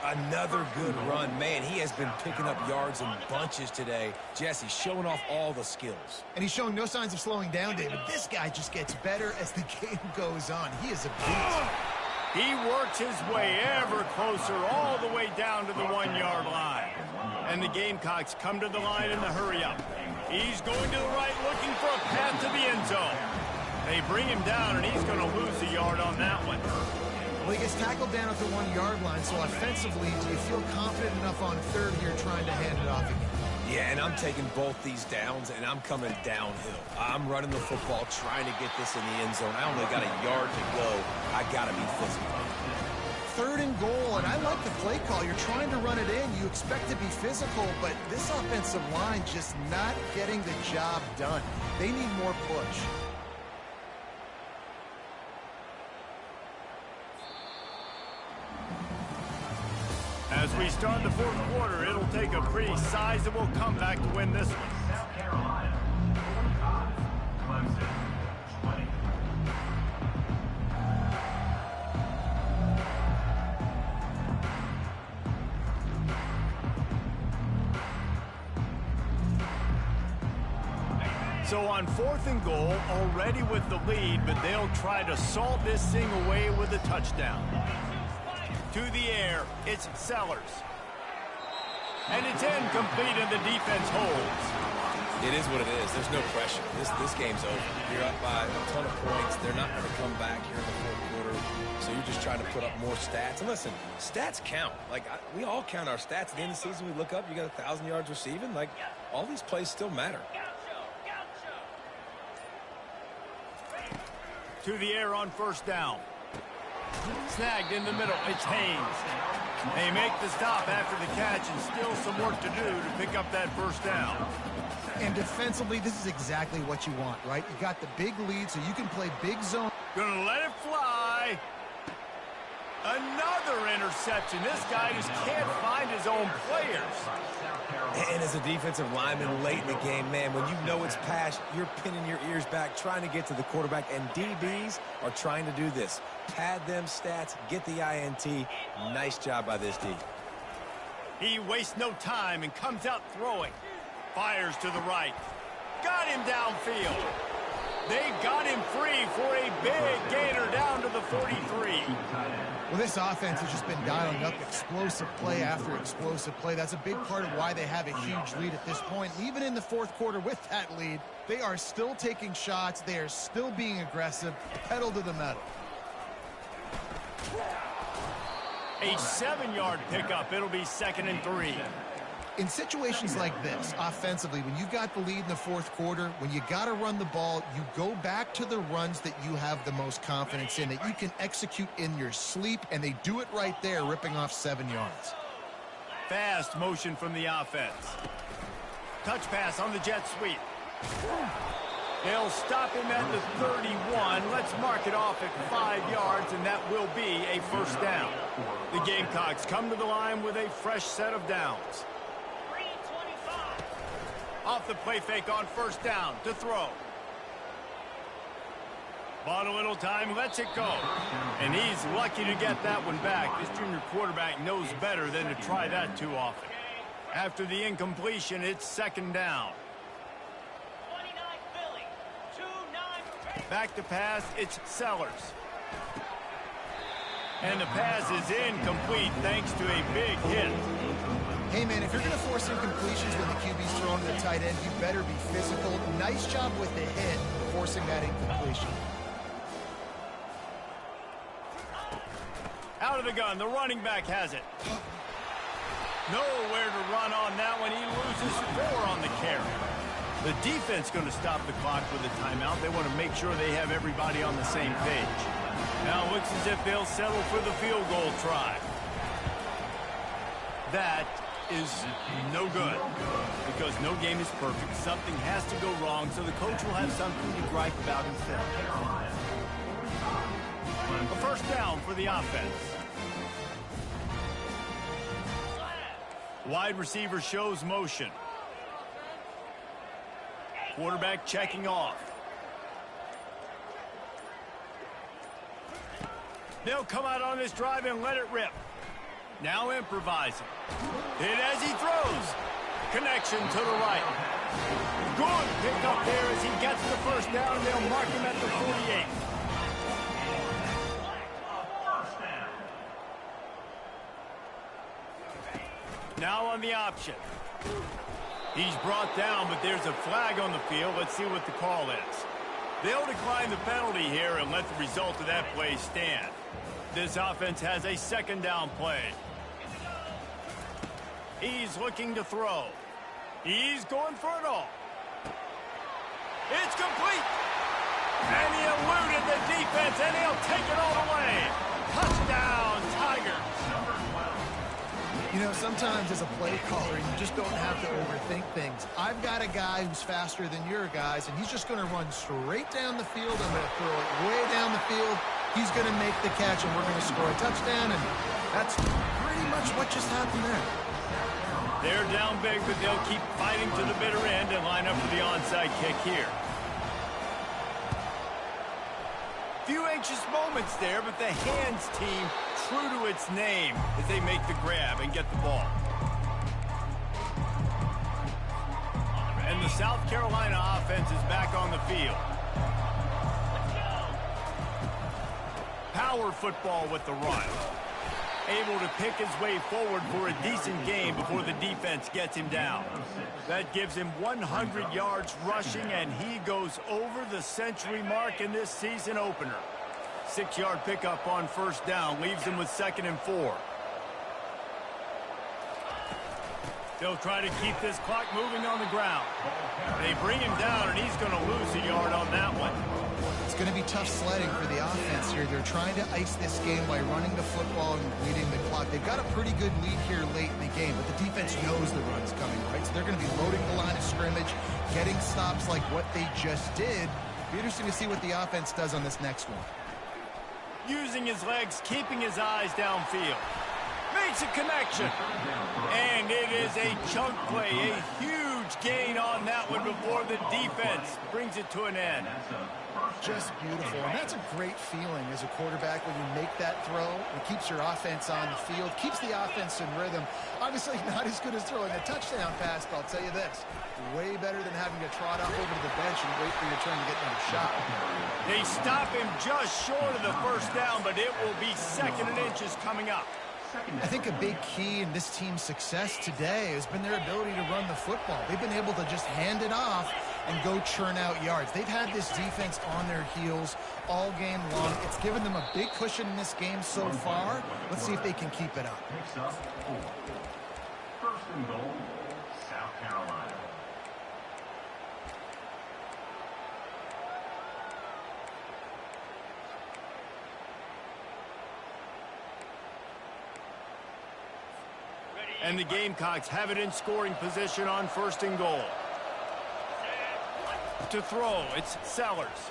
Another good run. Man, he has been picking up yards in bunches today. Jesse showing off all the skills. And he's showing no signs of slowing down, David. This guy just gets better as the game goes on. He is a beast. He works his way ever closer all the way down to the 1-yard line. And the Gamecocks come to the line in the hurry-up. He's going to the right, looking for a path to the end zone. They bring him down, and he's going to lose a yard on that one. Well, he gets tackled down at the 1-yard line, so offensively, do you feel confident enough on third here trying to hand it off again? Yeah, and I'm taking both these downs, and I'm coming downhill. I'm running the football, trying to get this in the end zone. I only got a yard to go. I got to be physical. Third and goal, and I like the play call. You're trying to run it in. You expect to be physical, but this offensive line just not getting the job done. They need more push. As we start the fourth quarter, it'll take a pretty sizable comeback to win this one. South Carolina, 45. Clemson, 20. So on 4th and goal, already with the lead, but they'll try to salt this thing away with a touchdown. To the air, it's Sellers. And it's incomplete, and the defense holds. It is what it is. There's no pressure. This game's over. You're up by a ton of points. They're not going to come back here in the fourth quarter. So you're just trying to put up more stats. And listen, stats count. We all count our stats. At the end of the season, we look up, you got 1,000 yards receiving. All these plays still matter. To the air on first down. Snagged in the middle. It's Haynes. They make the stop after the catch, and still some work to do to pick up that first down. And defensively, this is exactly what you want, right? You got the big lead, so you can play big zone. Gonna let it fly. Another interception. This guy just can't find his own players. And as a defensive lineman late in the game, man, when you know it's past, you're pinning your ears back, trying to get to the quarterback, and DBs are trying to do this. Pad them stats, get the INT. Nice job by this D. He wastes no time and comes out throwing. Fires to the right. Got him downfield. They got him free for a big gainer down to the 43. Well, this offense has just been dialing up explosive play after explosive play. That's a big part of why they have a huge lead at this point. Even in the fourth quarter with that lead, they are still taking shots. They are still being aggressive. Pedal to the metal. A 7-yard pickup. It'll be 2nd and 3. In situations like this, offensively, when you've got the lead in the fourth quarter, when you got to run the ball, you go back to the runs that you have the most confidence in, that you can execute in your sleep, and they do it right there, ripping off 7 yards. Fast motion from the offense. Touch pass on the jet sweep. They'll stop him at the 31. Let's mark it off at 5 yards, and that will be a first down. The Gamecocks come to the line with a fresh set of downs. Off the play fake on first down to throw. Bought a little time, lets it go. And he's lucky to get that one back. This junior quarterback knows better than to try that too often. After the incompletion, it's 2nd down. Back to pass, it's Sellers. And the pass is incomplete thanks to a big hit. Hey, man, if you're going to force incompletions when the QB's throwing to the tight end, you better be physical. Nice job with the hit, forcing that incompletion. Out of the gun, the running back has it. Nowhere to run on that one. He loses 4 on the carry. The defense going to stop the clock with a timeout. They want to make sure they have everybody on the same page. Now it looks as if they'll settle for the field goal try. That is no good because no game is perfect. Something has to go wrong, so the coach will have something to gripe about himself. A first down for the offense. Wide receiver shows motion. Quarterback checking off. They'll come out on this drive and let it rip. Now improvising. Hit as he throws. Connection to the right. Good pick up there as he gets the first down. They'll mark him at the 48. Now on the option. He's brought down, but there's a flag on the field. Let's see what the call is. They'll decline the penalty here and let the result of that play stand. This offense has a second down play. He's looking to throw. He's going for it all. It's complete. And he eluded the defense, and he'll take it all the way. Touchdown, Tigers. You know, sometimes as a play caller, you just don't have to overthink things. I've got a guy who's faster than your guys, and he's just going to run straight down the field. I'm going to throw it way down the field. He's going to make the catch, and we're going to score a touchdown, and that's pretty much what just happened there. They're down big, but they'll keep fighting to the bitter end and line up for the onside kick here. Few anxious moments there, but the hands team true to its name as they make the grab and get the ball. And the South Carolina offense is back on the field. Power football with the run. Able to pick his way forward for a decent gain before the defense gets him down. That gives him 100 yards rushing, and he goes over the century mark in this season opener. 6-yard pickup on first down leaves him with 2nd and 4. They'll try to keep this clock moving on the ground. They bring him down, and he's going to lose a yard on that one. It's going to be tough sledding for the offense here. They're trying to ice this game by running the football and leading the clock. They've got a pretty good lead here late in the game, but the defense knows the run's coming, right? So they're going to be loading the line of scrimmage, getting stops like what they just did. Be interesting to see what the offense does on this next one. Using his legs, keeping his eyes downfield. Makes a connection. And it is a chunk play, a huge gain on that one before the defense brings it to an end. Just beautiful. And that's a great feeling as a quarterback when you make that throw. It keeps your offense on the field, keeps the offense in rhythm. Obviously not as good as throwing a touchdown pass, but I'll tell you this, way better than having to trot up over to the bench and wait for your turn to get another shot. They stop him just short of the first down, but it will be 2nd and inches coming up. I think a big key in this team's success today has been their ability to run the football. They've been able to just hand it off and go churn out yards. They've had this defense on their heels all game long. It's given them a big cushion in this game so far. Let's see if they can keep it up. 1st and goal, South Carolina. And the Gamecocks have it in scoring position on 1st and goal. To throw, it's Sellers.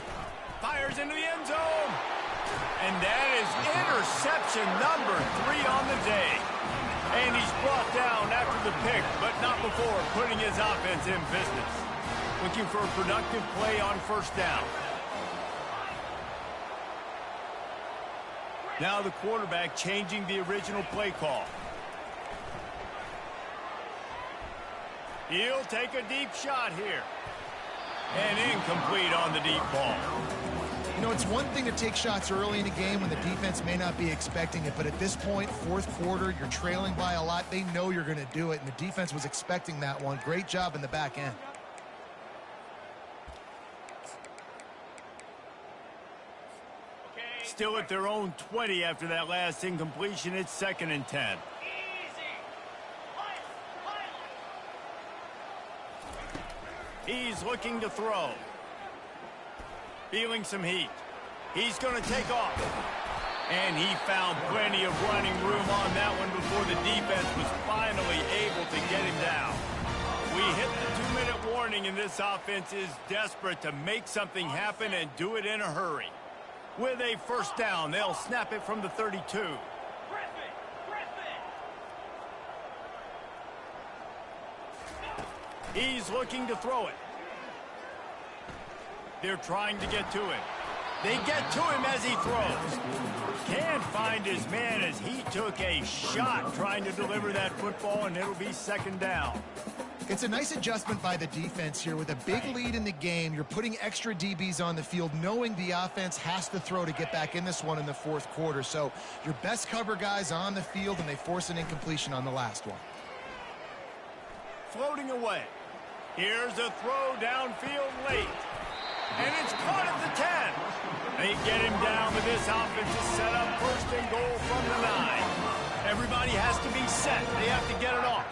Fires into the end zone. And that is interception number 3 on the day. And he's brought down after the pick, but not before putting his offense in business. Looking for a productive play on 1st down. Now the quarterback changing the original play call. He'll take a deep shot here. And incomplete on the deep ball. You know, it's one thing to take shots early in a game when the defense may not be expecting it, but at this point, 4th quarter, you're trailing by a lot. They know you're going to do it, and the defense was expecting that one. Great job in the back end. Still at their own 20 after that last incompletion. It's 2nd and 10. He's looking to throw. Feeling some heat. He's going to take off. And he found plenty of running room on that one before the defense was finally able to get him down. We hit the 2-minute warning, and this offense is desperate to make something happen and do it in a hurry. With a 1st down, they'll snap it from the 32. He's looking to throw it. They're trying to get to him. They get to him as he throws. Can't find his man as he took a shot trying to deliver that football, and it'll be 2nd down. It's a nice adjustment by the defense here. With a big lead in the game, you're putting extra DBs on the field, knowing the offense has to throw to get back in this one in the 4th quarter. So your best cover guys on the field, and they force an incompletion on the last one. floating away. Here's a throw downfield late. And it's caught at the 10. They get him down with this offensive setup. First and goal from the 9. Everybody has to be set. They have to get it off.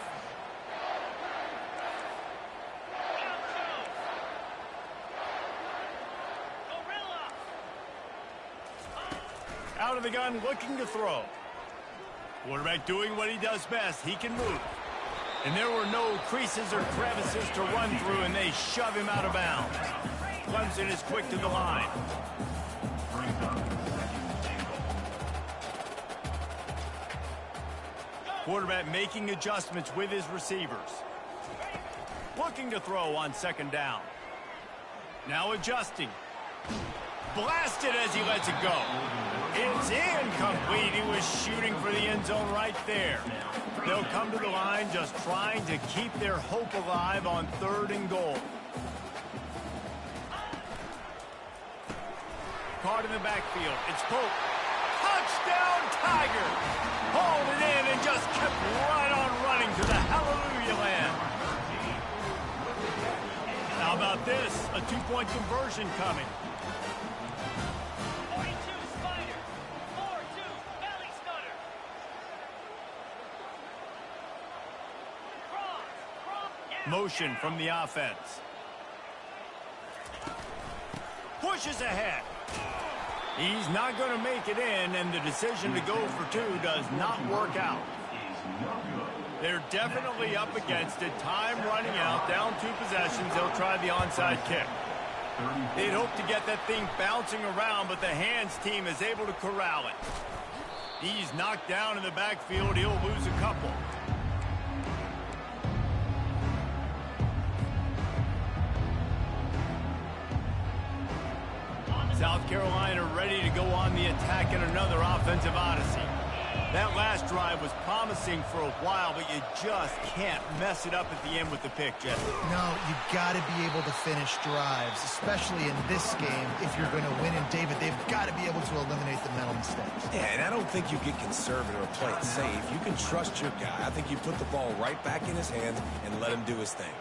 Out of the gun, looking to throw. Quarterback doing what he does best. He can move. And there were no creases or crevices to run through, and they shove him out of bounds. Clemson is quick to the line. Quarterback making adjustments with his receivers. Looking to throw on second down. Now adjusting. Blasted as he lets it go. It's incomplete. He was shooting for the end zone right there. They'll come to the line just trying to keep their hope alive on 3rd and goal. Caught in the backfield. It's Pope. Touchdown, Tiger. Hauled it in and just kept right on running to the hallelujah land. How about this? A 2-point conversion coming. Motion from the offense. Pushes ahead. He's not going to make it in, and the decision to go for 2 does not work out. They're definitely up against it. Time running out. Down 2 possessions. They'll try the onside kick. They'd hope to get that thing bouncing around, but the hands team is able to corral it. He's knocked down in the backfield. He'll lose a couple. South Carolina ready to go on the attack in another offensive odyssey. That last drive was promising for a while, but you just can't mess it up at the end with the pick, Jesse. No, you got to be able to finish drives, especially in this game. If you're going to win, and David, they've got to be able to eliminate the mental mistakes. Yeah, and I don't think you get conservative or play it safe. You can trust your guy. I think you put the ball right back in his hands and let him do his thing.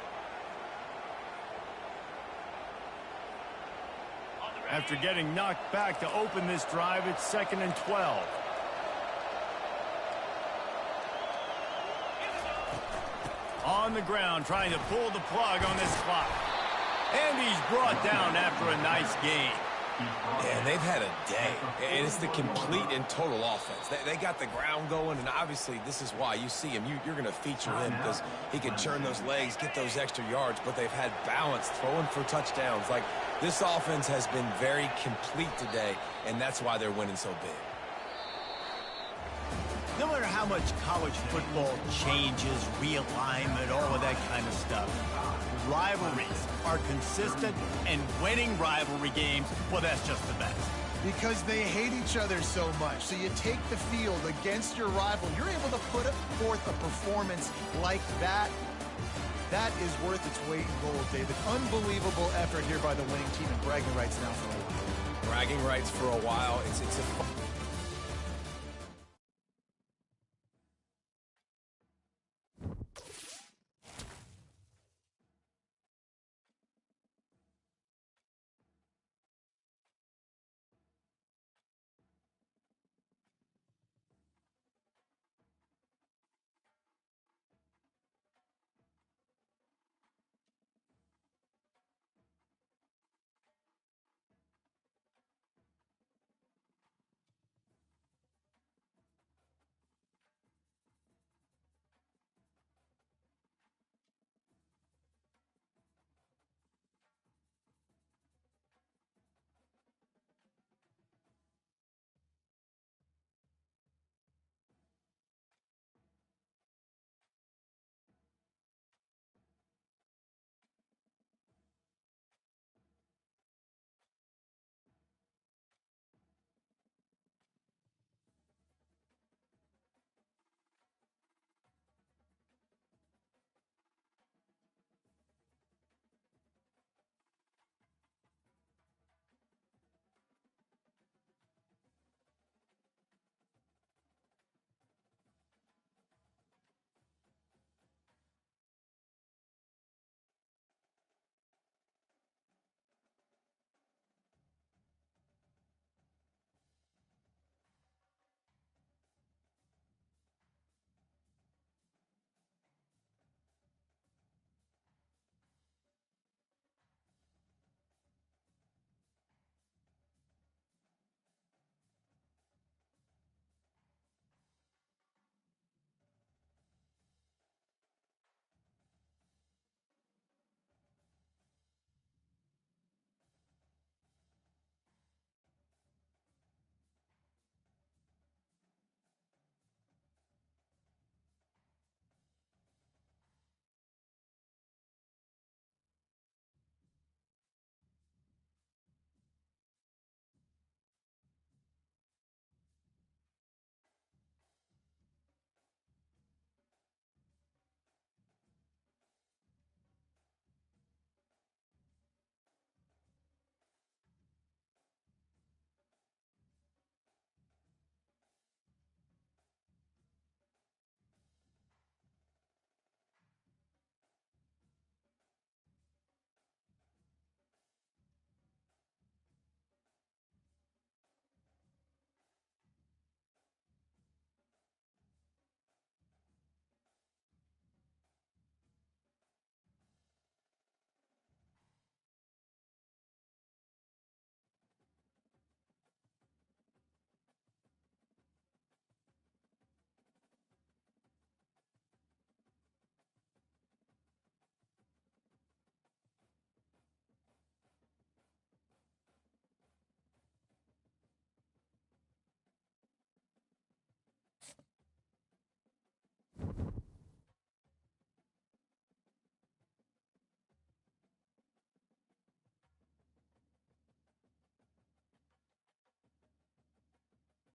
After getting knocked back to open this drive, it's 2nd and 12. On the ground, trying to pull the plug on this clock. And he's brought down after a nice gain. Yeah, and they've had a day. And it's the complete and total offense. They got the ground going, and obviously this is why you see him. You're going to feature him because he can churn those legs, get those extra yards, but they've had balance, throwing for touchdowns. Like, this offense has been very complete today, and that's why they're winning so big. No matter how much college football changes, realignment, all of that kind of stuff, rivalries are consistent, and winning rivalry games, well, that's just the best. Because they hate each other so much. So you take the field against your rival. You're able to put forth a performance like that. That is worth its weight in gold, David. Unbelievable effort here by the winning team, and bragging rights now for a while. Bragging rights for a while. It's a